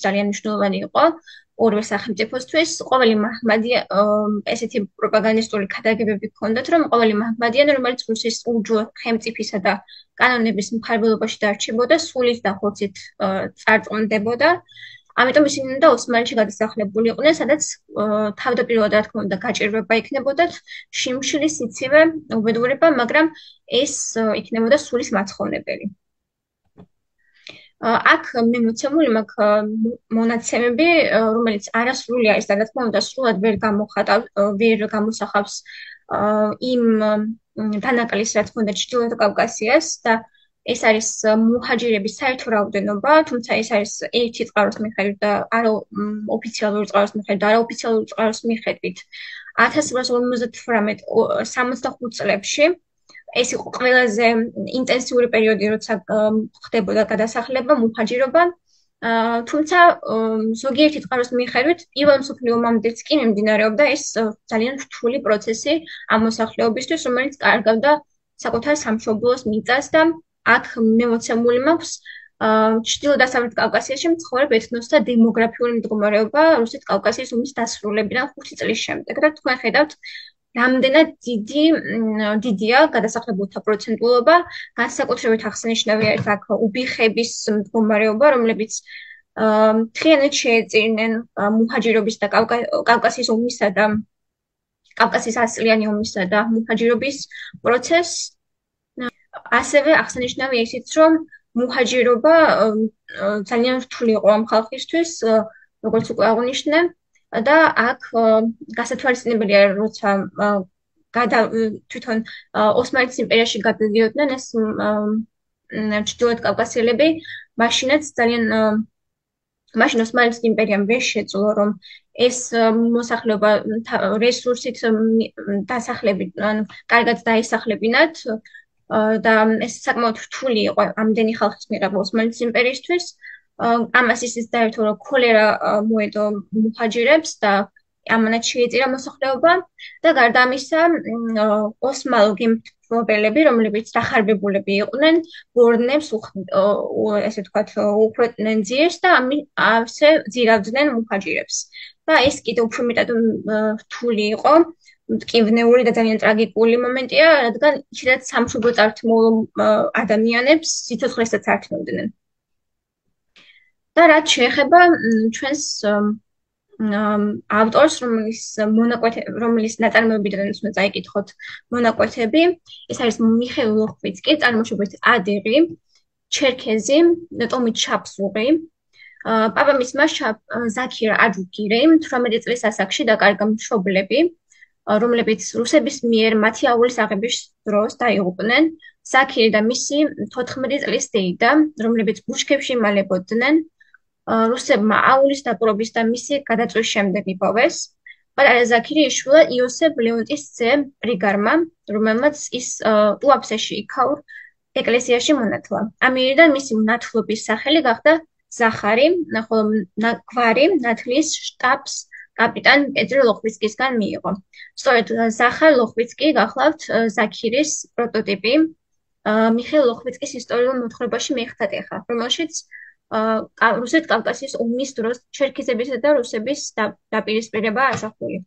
ძალიან მნიშვნელოვანი იყო ორივე სახელმწიფოსთვის. ყოველი მაჰმადია ესეთი პროპაგანდისტული ქადაგებები ჰქონდათ, რომ ყოველი მაჰმადიანი, რომელიც რუსეთის უჯრედულ ხელმწიფისა და კანონების მხარდაჭერაში დარჩებოდა, სულით და ხორცით წარწმუნდებოდა. ამიტომ ისინი უნდა ოსმალეთში გადასახლებული იყვნენ, სადაც თავდაპირველად რა თქმა უნდა გაჭირვება იქნებოდათ, შიმშილი, სიცივე, უბედურება, მაგრამ ეს იქნებოდა სულის მაცხოვნებელი. აქ მე მოცემული მაქვს მონაცემები, რომელიც არასრული არის და რა თქმა უნდა სრულად ვერ გამოსახავს იმ დანაკლისს, რაც ჰქონდა ჩრდილოეთ კავკასიას და ეს არის მუჰაჯირების საერთო რაოდენობა, თუმცა ეს არის ერთი წყაროს მიხედვით და ოფიციალური წყაროს მიხედვით და არაოფიციალური წყაროს მიხედვით 1858-65 წლებში ეს იყო ყველაზე ინტენსიური პერიოდი, როცა ხდებოდა გადასახლება, მუჰაჯირობა, თუმცა ზოგიერთი წყაროს მიხედვით პირველ მსოფლიო ომამდეც კი მიმდინარეობდა ეს ძალიან რთული პროცესი ამ მოსახლეობისთვის, რომელიც კარგავდა საკუთარ სამშობლოს მიწას და აქ მე მოცემული მაქვს ჩრდილო-დასავლეთ კავკასიაში მცხოვრებ ეთნოსთა დემოგრაფიული მდგომარეობა რუსეთ კავკასიის ომის დასრულებიდან 5 წლის შემდეგ და თქვენ ხედავთ რამდენად დიდია გადასახლებულთა პროცენტულობა, განსაკუთრებით აღსანიშნავია აქ უბიხების მდგომარეობა, რომლებიც მთლიანად შეეწირნენ მუჰაჯირობის და კავკასიის ომისა და კავკასიის ასწლიანი ომისა და მუჰაჯირობის პროცესს. ასევე აღსანიშნავია ისიც, რომ მუჰაჯირობა ძალიან რთული იყო ამ ხალხისთვის, როგორც უკვე აღვნიშნე, და აქ გასათვალისწინებელია, როცა თვითონ ოსმალეთის იმპერიაში გადადიოდნენ ეს ჩრდილოეთ კავკასიელები, მაშინ ოსმალეთის იმპერიამ ვერ შეძლო, რომ ეს მოსახლეობა რესურსით დასახლებით, ანუ კარგად დაესახლებინათ და ეს საკმაოდ რთული იყო ამდენი ხალხის მიღება ოსმალეთის იმპერიისთვის. ამას ისიც დაერთო, რომ ქოლერა მოედო მუჰაჯირებს და ამანაც შეეწირა მოსახლეობა და გარდა ამისა ოსმალო გემთმშობელები, რომლებიც დახარბებულები იყვნენ, ბორნებს ესე ვთქვათ უხროდნენ ძიებს და ასე ძირავდნენ მუჰაჯირებს. და ეს კიდევ უფრო მეტად რთული იყო, მტკივნეული და ძალიან ტრაგიკული მომენტია, რადგან შეიძლება სამშობლო წართმულ ადამიანებს სიცოცხლესაც ართმევდნენ. და რაც შეეხება ჩვენს ავტორს, რომლის ნაწარმოებიდან უნდა წაიკითხოთ მონაკვეთები, ეს არის მიხეილ ლოხვიცკი, წარმოშობით ადიღი, ჩერქეზი, ტომით შაპსუღი, პაპამისმა ზაქირ აჯუგირი, 18 წლის ასაკში დაკარგა მშობლები, რომლებიც რუსების მიერ მათი აულის აღების დროს დაიღუპნენ, ზაქირი და მისი 14 წლის დეიდა, რომლებიც ბუშკებში იმალებოდნენ, რუსებმა აულის დაპყრობის და მისი გადაწვის შემდეგ იპოვეს. პატარა ზაქირი იშვილა იოსებ ლეონტის ძე პრიგარმა, რომელმაც ის ტუაფსეში იქაურ ეკლესიაში მონათლა. ამიერიდან მისი მნათლობის სახელი გახდა ზახარი, ხოლო გვარი ნათლის შტაბს კაპიტან პეტრე ლოხვიცკისგან მიიღო. სწორედ ზახარ ლოხვიცკი გახლავთ ზაქირის პროტოტიპი მიხეილ ლოხვიცკის ისტორიულ მოთხრობაში მეხთატეხა, რომელშიც რუსეთ კავკასიის ომის დროს ჩერქეზებისა და რუსების დაპირისპირება ასახული.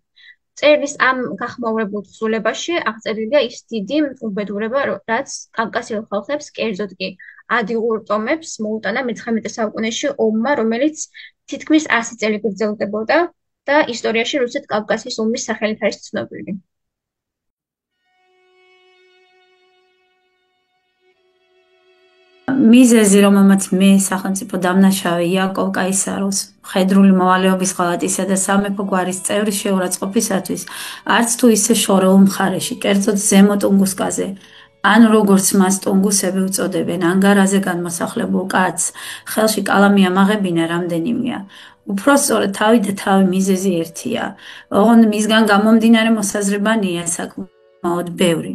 წერლის ამ გახმაურებულ თხზულებაში აღწერილია ის დიდი უბედურება, რაც კავკასიელ ხალხებს, კერძოდ კი ადიღურ ტომებს მოუტანა მე-19 საუკუნეში ომმა, რომელიც თითქმის 100 წელი გრძელდებოდა და ისტორიაში რუსეთ-კავკასიის ომის სახელით არის ცნობილი. მიზეზი, რომელმაც მე სახელმწიფო დამნაშავე იაკოვ კაისაროს მხედრული მოვალეობის ღალატისა და სამეფო გვარის წევრის შეურაცხყოფისათვის არც თუ ისე შორეულ მხარეში, კერძოდ ზემო ტუნგუსკაზე, ან როგორც მას ტუნგუსები უწოდებენ, ანგარაზე განმოსახლებულ კაცს, ხელში კალამი ამაღებინა რამდენიმეა. უფრო სწორედ თავი და თავი მიზეზი ერთია. ოღონდ მისგან გამომდინარე მოსაზრებანია საკმაოდ ბევრი.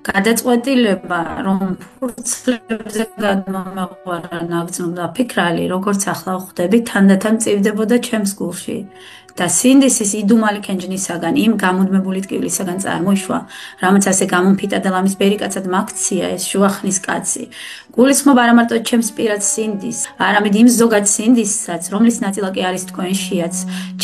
გადაწყვეტილება, რომ ფურცლებზე გადმომეღვარა ნაგრძნობ და ფიქრალი, როგორც ახლა ვხვდები, თანდათან მწივდებოდა ჩემს გულში. და სინდისის იდუმალი კენჯნისაგან, იმ გამუდმებული ტკივილისაგან წარმოიშვა, რამაც ასე გამომფიტა და ლამის ბერიკაცად მაქცია ეს შუახნის კაცი. გულისხმობ არა მარტო ჩემს პირად სინდის, არამედ იმ ზოგად სინდისსაც, რომლის ნაწილაკი არის თქვენშიაც,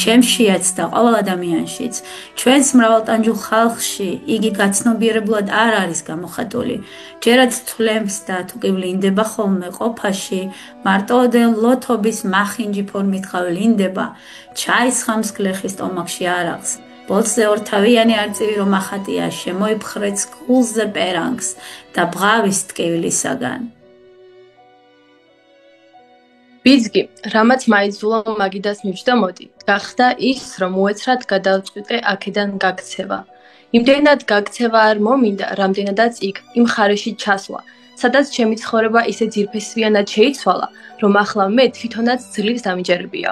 ჩემშიაც და ყოველ ადამიანშიც. ჩვენს მრავალტანჯულ ხალხში იგი გაცნობიერებულად არ არის გამოხატული. ჯერაც თვლემს და თუ კი ვლინდება ხოლმე ყოფაში, მარტოოდენ ლოთობის მახინჯი ფორმით ხავ ვლინდება, ჩაისხამს გლეხის სტომაქში არაღს. ბოლცზე ორთავიანი არწივი რომ ახატია, შემოიფხრեց კულზე პერანგს და ბღავის ტკივილისაგან. ბიძგი, რამაც მაიძულა მაგიდას მივჯდა მოდი, გახდა ის, რომ უეცრად გადავწყვიტე აქედან გაქცევა. იმდენად გაქცევა არ მომინდა, რამდენადაც იქ, იმ მხარეში ჩასვლა, სადაც ჩემი ცხოვრება ისე ძირფესვიანად შეიცვალა, რომ ახლა მე თვითონაც ძლივს დამიჯერებია.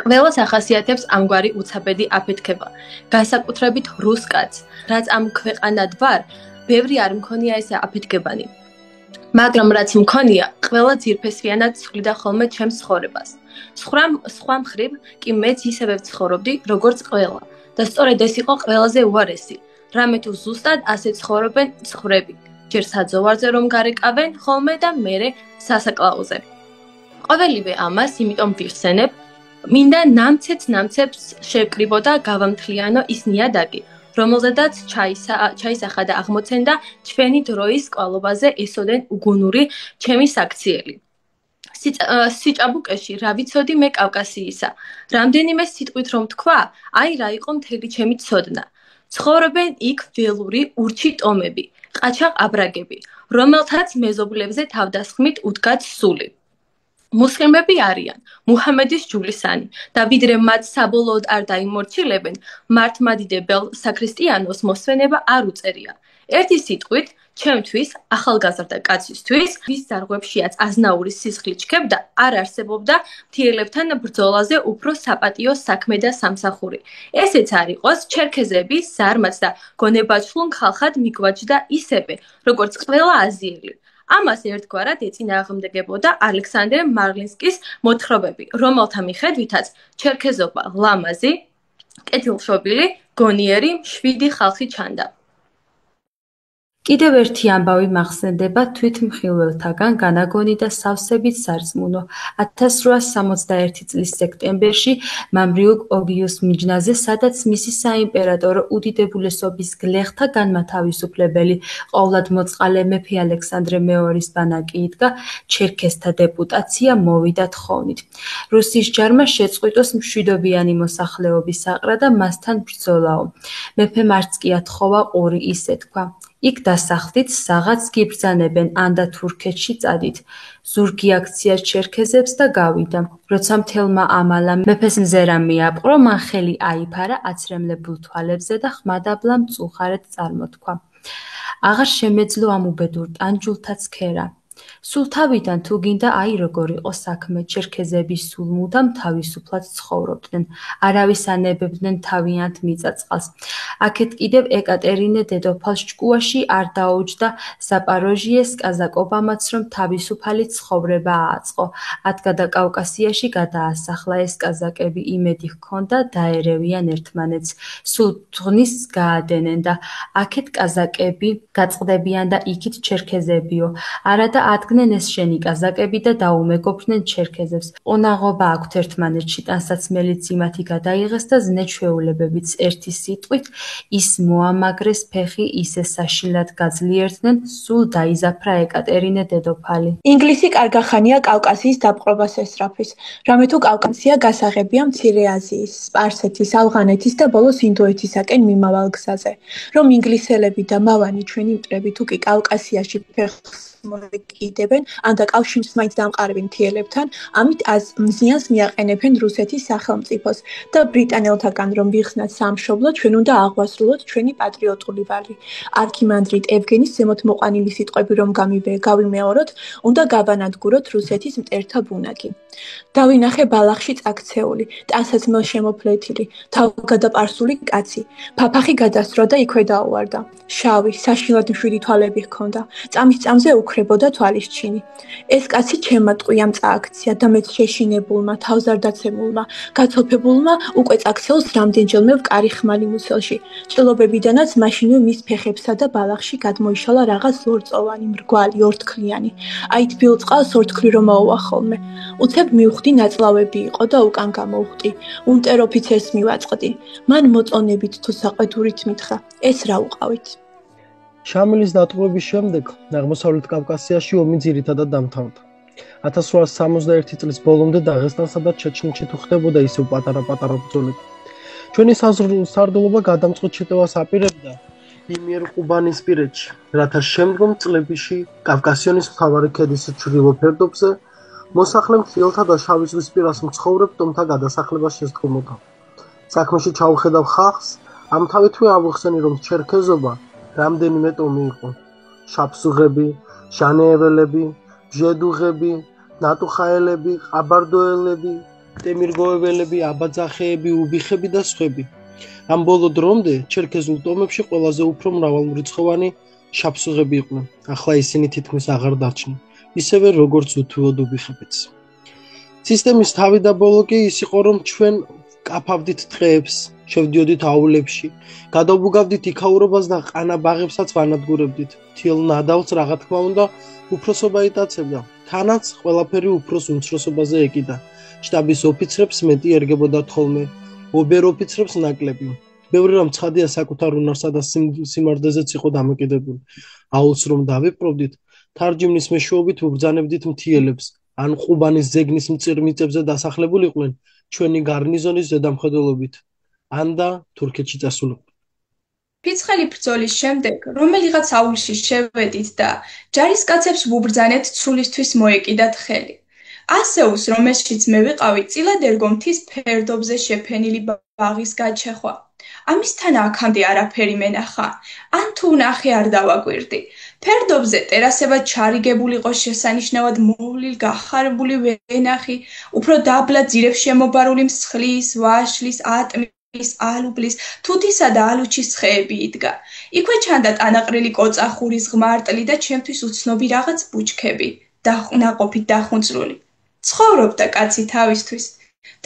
ყველას ახასიათებს ამგვარი უცაბედი აფეთქება, განსაკუთრებით რუს კაცს, რაც ამ ქვეყანად ვარ, ბევრი არ მქონია ესე აფეთქებანი. მაგრამ რაც მქონია, ყველა ძირფესვიანად ცვლიდა ხოლმე ჩემს ცხოვრებას. სხვა მხრივ კი მეც ისევე ვცხოვრობდი, როგორც ყველა და სწორედ ეს იყო ყველაზე უარესი, რამე თუ ზუსტად ასე ცხოვრობენ ცხვრები, ჯერ საძოვარზე რომ გარეკავენ ხოლმე და მერე სასაკლაოზე. ყოველივე ამას იმიტომ ვიხსენებ, მინდა ნამცეც შევკრიბო და გავამთლიანო ის ნიადაგი, რომელზედაც ჩაისახა და აღმოცენდა ჩვენი დროის კვალობაზე ესოდენ უგუნური ჩემი საქციელი. სიჭაბუკეში რა ვიცოდი მე კავკასიისა, რამდენიმე სიტყვით რომ თქვა, აი რა იყო მთელი ჩემი ცოდნა. ცხოვრობენ იქ ველური ურჩი ტომები, ყაჩაღ აბრაგები, რომელთაც მეზობლებზე თავდასხმით უდგათ სული. მუსლიმები არიან, მუჰამედის ჯულისანი და ვიდრე მათ საბოლოოდ არ დაიმორჩილებენ, მართლმადიდებელ საქრისტიანოს მოსვენება არ უწერია. ერთი სიტყვით, ჩემთვის, ახალგაზრდა კაცისთვის, ვის ზარღვებშიაც აზნაური სისხლი ჩქებდა, არ არსებობდა მთიელებთან ბრძოლაზე უფრო საპატიო საქმე და სამსახური. ესეც არ იყოს ჩერქეზების, ზარმაც და გონებაჩლუნ ხალხად მიგვაჯდა ისევე, როგორც ყველა აზიელი. ამას ერთგვარად ეწინააღმდეგებოდა ალექსანდრე მარლინსკის მოთხრობები, რომელთა მიხედვითაც ჩერქეზობა ლამაზი, კეთილშობილი, გონიერი, მშვიდი ხალხი ჩანდა. კიდევ ერთი ამბავი მახსენდება თვითმხილველთაგან განაგონი და სავსებით სარწმუნო 1861 წლის სექტემბერში მამრიუკ ოგიუს მიჯნაზე, სადაც მისი საიმპერატორო უდიდებულესობის გლეხთა განმათავისუფლებელი ყოვლადმოწყალე მეფე ალექსანდრე მეორის ბანაკი იდგა, ჩერქეზთა დეპუტაცია მოვიდა თხოვნით. რუსის ჯარმა შეწყვიტოს მშვიდობიანი მოსახლეობის აყრა და მასთან ბრძოლაო. მეფემ არც კი ათხოვა ყური, ისე თქვა. იქ დასახლდით, საღაც გიბრძანებენ, ანდა თურქეთში წადით. ზურგი აქცია ჩერქეზებს და გავიდა. როცა მთელმა ამალა მეფეს მზერა მიაპყრო, მან ხელი აიფარა აცრემლებულ თვალებზე და ხმადაბლა მწუხარედ წარმოთქვა. აღარ შემეძლო ამ უბედურ ტანჯულთა ცქერა. სულ თავიდან თუ გინდა აი როგორ იყო საქმე, ჩერქეზები სულ მუდამ თავისუფლად ცხოვრობდნენ, არავის ანებებდნენ თავიანთ მიწა-წყალს. აქეთ კიდევ ეკატერინე დედოფალს ჭკუაში არ დაუჯდა ზაპაროჟიეს კაზაკობამაც, რომ თავისუფალი ცხოვრება ააწყო. ადგა კავკასიაში გადაასახლა ეს კაზაკები, იმედი ჰქონდა დაერევიან ერთმანეთს, სულ დღნის გაადენენ და აქეთ კაზაკები გაწყდებიან და იქით ჩერქეზებიო. არა და ადგნენ დაეძახდნენ ეს შენი კაზაკები და დაუმეგობრდნენ ჩერქეზებს. ყონაღობა აქვთ ერთმანეთში, ტანსაცმელიც იმათი გადაიღეს და ზნეჩვეულებებიც ერთი სიტყვით ის მოამაგრეს ფეხი, ისე საშინლად გაძლიერდნენ, სულ დაიზაფრა ეკატერინე დედოფალი. ინგლისი კარგახანია კავკასიის დაპყრობას ესწრაფვის, რამე თუ კავკასია გასაღებია მცირე აზიის, სპარსეთის, ავღანეთის და ბოლოს ინდოეთისაკენ მიმავალ გზაზე, რომ ინგლისელები და მავანი ჩვენი მტრები თუ კი კავკასიაში ფეხს მოეკიდებენ, ან და კავშირს მაინც დამყარებენ მთიელებთან, ამით მზიანს მიაყენებენ რუსეთის სახელმწიფოს და ბრიტანელთაგან რომ ვიხსნათ სამშობლო, ჩვენ უნდა აღვასრულოთ ჩვენი პატრიოტული ვალი. არქიმანდრიტ ევგენის ზემოთ მოყვანილი სიტყვები რომ გავიმეოროთ, უნდა გავანადგუროთ რუსეთის მტერთა ბუნაგი. დავინახე ბალახში წაქცეული, ტანსაცმელ შემოფლეთილი, თავგადაპარსული კაცი, ფაფახი გადასწრო და იქვე დაუვარდა. შავი, საშინლად მშვიდი თვალები ჰქონდა, წამის წამზე უქრებოდა თვალის ჩინი. ეს კაცი ჩემმა ტყვიამ წააქცია და მეც შეშინებულმა, თავზარდაცემულმა, გაცოფებულმა უკვე წაქცეულს რამდენჯერმე ვკარი ხმალი მუცელში. ჭრილობებიდანაც მაშინვე მის ფეხებსა და ბალახში გადმოიშალა რაღაც ლორწოვანი, მრგვალი, ორთქლიანი. აი თბილ წყალს ორთქლი რომ აუახოლმე. უცებ მივხვდი ნაწლავები იყო და უკან გამოვხდი. უნტერ ოფიცერს მივაწყდი. მან მოწონებით თუ საყვედურით მითხრა, ეს რა უყავით? შამილის დატყვევების შემდეგ აღმოსავლეთ კავკასიაში ომი ძირითადად დამთავრდა. 1861 წლის ბოლომდე დაღესტანსა და ჩეჩნეთში თუ ხდებოდა ისევ პატარა-პატარა ბრძოლები. ჩვენი სარდლობა გადამწყვეტ შეტევას აპირებდა იმიერყუბანისპირეთში, რათა შემდგომ წლებებში კავკასიონის მთავარი ქედის ჩრდილო ფერდობზე მოსახლე მთიელთა და შავი ზღვისპირას მცხოვრებ ტომთა გადასახლება შესდგომოდა. საქმეში ჩავხედავ ხალხს, ამთავითვე ავიხსენი, რომ ჩერქეზობა რამდენიმე ტომი იყო. შაფსუღები, ჟანეეველები, ბჟედუღები, ნატუხაელები, ყაბარდოელები, ტემირგოეველები, აბაძახეები, უბიხები და სხვები. ამ ბოლო დრომდე ჩერქეზულ ტომებში ყველაზე უფრო მრავალმრიცხოვანი შაფსუღები იყვნენ. ახლა ისინი თითქმის აღარ დარჩნენ, ისევე როგორც უთუოდ უბიხებიც. სისტემის თავი და ბოლო კი ის იყო, რომ ჩვენ კაფავდით ტყეებს, შევდიოდით აულებში, გადავბუგავდით იქაურობას და ყანა-ბაღებსაც ვანადგურებდით. მთიელ ნადავლს რა თქმა უნდა უფროსობა იტაცებდა. თანაც ყველაფერი უფროს უმცროსობაზე ეკიდა. შტაბის ოფიცრებს მეტი ერგებოდა თხოლმე, ობერ-ოფიცრებს ნაკლები. ბევრი რამ ცხადია საკუთარ უნარსა და სიმარდეზეც იყო დამოკიდებული. აულს რომ დავიპყრობდით, თარჯიმნის მეშვეობით ვუბრძანებდით მთიელებს, ან ყუბანის ზეგნის მწირ მიწებზე დასახლებულიყვნენ ჩვენი გარნიზონის ზედამხედველობით, ან და თურქეთში წასულიყვნენ. ფიცხელი ბრძოლის შემდეგ, რომელიღაც აულში შევედით და ჯარისკაცებს ვუბრძანეთ ცულისთვის მოეკიდათ ხელი. ასეულს, რომელშიც მე ვიყავი, წილად ერგო მთის ფერდობზე შეფენილი ბაღის გაჩეხვა. ამისთან აქამდე არაფერი მენახა, ან თუ ნახე არ დავაგვირდი. ფერდობზე ტერასებად ჩარიგებული იყო შესანიშნავად მოვლილ გახარებული ვენახი, უფრო დაბლა ძირებს შემობარული მსხლის, ვაშლის, ატმის, ალუბლის, თუთისა და ალუჩის ხეები იდგა. იქვე ჩანდა ტანაყრილი კოწახურის ღმარტლი და ჩემთვის უცნობი რაღაც ბუჩქები, ნაყოფით დახუნწლული. ცხოვრობდა კაცი თავისთვის,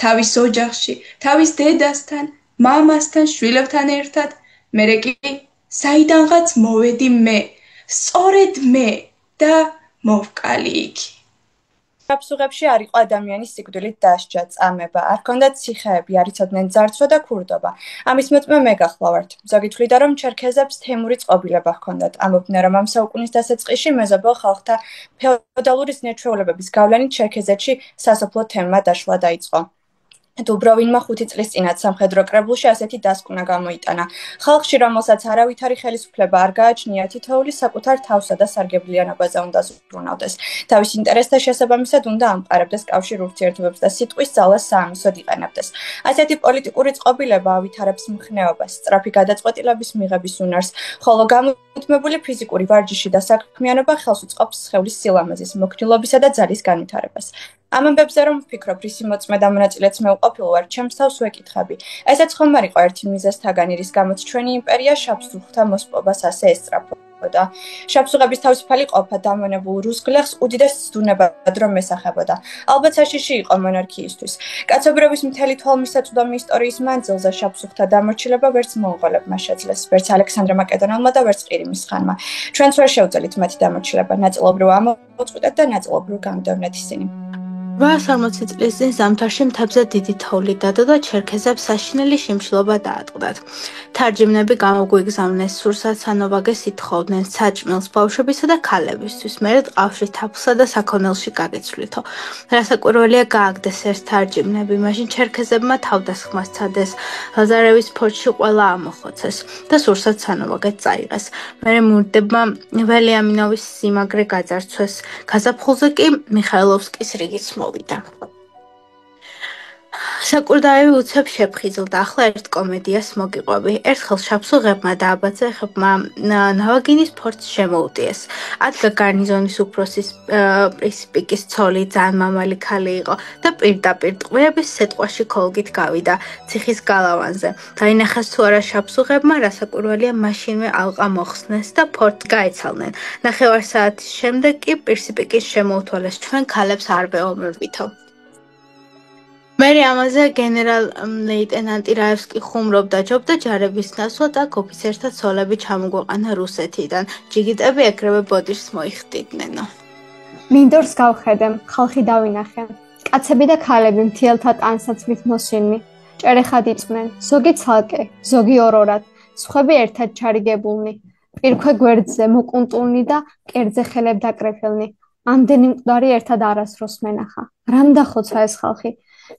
თავის ოჯახში, თავის დედასთან, მამასთან, შვილებთან ერთად, მერე კი საიდანღაც მოვედი მე, სწორედ მე და მოვკალი იქ. შაფსუღებში არ იყო ადამიანის სიკვდილით დასჯა, წამება, არ ჰქონდათ ციხეები, არ იცოდნენ ძარცვა და ქურდობა. ამის მოწმე მე გახლავართ. ზოგი თვლიდა, რომ ჩერქეზებს თემური წყობილება ჰქონდათ. ამბობდნენ, რომ ამ საუკუნის დასაწყისში მეზობელ ხალხთა ფეოდალური ზნეჩვეულებების გავლენით ჩერქეზეთში სასოფლო თემმა დაშლა დაიწყო. დუბროვინმა 5 წლის წინათ სამხედრო კრებულში ასეთი დასკვნა გამოიტანა. ხალხში, რომელსაც არავითარი ხელისუფლება არ გააჩნია, თითოეული საკუთარ თავსა და სარგებლიანობაზე უნდა ზრუნავდეს. თავის ინტერესთა შესაბამისად უნდა ამყარებდეს კავშირ ურთიერთობებს და სიტყვის ძალას საამისოდ იყენებდეს. ასეთი პოლიტიკური წყობილება ავითარებს მხნეობას, სწრაფი გადაწყვეტილების მიღების უნარს, ხოლო გამუდმებული ფიზიკური ვარჯიში და საქმიანობა ხელს უწყობს სხეულის სილამაზის, მოქნილობისა და ძალის განვითარებას. ამ ამბებზე რომ ვფიქრობ, რისი მოწმე და მონაწილეც მე ვყოფილ ვარ, ჩემს თავს ვეკითხები. ესეც ხომ არ იყო ერთი მიზეზთაგანი, რის გამოც ჩვენი იმპერია შაბსუღთა მოსპობას ასე ესწრაფო. ემსახურებოდა. შაბსუღების თავისუფალი ყოფა დამონებულ რუს გლეხს უდიდეს ცდუნებად რომ ესახებოდა. ალბათ საშიში იყო მონარქიისთვის. კაცობრიობის მთელი თვალმისაწვდომი ისტორიის მანძილზე შაბსუღთა დამორჩილება ვერც მონღოლებმა შეძლეს, ვერც ალექსანდრე მაკედონელმა და ვერც ყირიმის ხანმა. ჩვენც ვერ შევძელით მათი დამორჩილება, ნაწილობრივ ამოწყვეტეთ და ნაწილობრივ გამდევნეთ ისინი. 840 წლის წინ ზამთარში მთებზე დიდი თოვლი დადო და ჩერქეზებს საშინელი შიმშილობა დაატყდათ. თარჯიმნები გამოგვიგზავნეს, სურსათ-სანოვაგეს ითხოვდნენ საჭმელს ბავშვებისა და ქალებისთვის, მერე ტყავში, თაფლსა და საქონელში გაგეცვლითო. რასაკვირველია, გააგდეს ერთ თარჯიმნები, მაშინ ჩერქეზებმა თავდასხმა სცადეს, ლაზარევის ფორტში ყველა ამოხოცეს და სურსათ-სანოვაგეთ წაიღეს. მერე მურდებმა ველიამინოვის სიმაგრე გაძარცვეს, გაზაფხულზე კი მიხაილოვსკის რიგიც მოვიდა. საკურდაევი უცებ შეფხიზლდა, ახლა ერთ კომედიას მოგიყვები. ერთხელ შაბსუღებმა და აბაძეღებმა ნავაგინის ფორტს შემოუტიეს. ადგა გარნიზონის უფროსის პრინსიპიკის ცოლი, ძალიან მამალი ქალი იყო და პირდაპირ ტყვიების სეტყვაში ქოლგით გავიდა ციხის გალავანზე. დაინახეს თუ არა შაბსუღებმა, რასაკვირველია, მაშინვე ალყა მოხსნეს და ფორტს გაეცალნენ. ნახევარსაათის შემდეგ კი პრინსიპიკის შემოუთვალეს, ჩვენ ქალებს არ ვეომრვითო. მერე ამაზე გენერალ-ლეიტენანტი რაევსკი ხუმრობდა, ჯობდა ჯარების ნაცვლად აქ ოფიცერთა ცოლები ჩამოგვეყანა რუსეთიდან. ჯიგიტები ეგრევე ბოდიშს მოიხდიდნენ. მინდორს გავხედე, ხალხი დავინახე. კაცები და ქალები მთიელთა ტანსაცმლით მოსილნი. ჭერეხად იწყნენ, ზოგი ცალკე, ზოგი ორ-ორად, სხვები ერთად ჩარიგებულნი. პირქვე გვერდზე მოკუნტულნი და კერძე ხელებ დაკრეფილნი. ამდენი მკვდარი ერთად არასდროს მენახა. რამ დახოცა ეს ხალხი?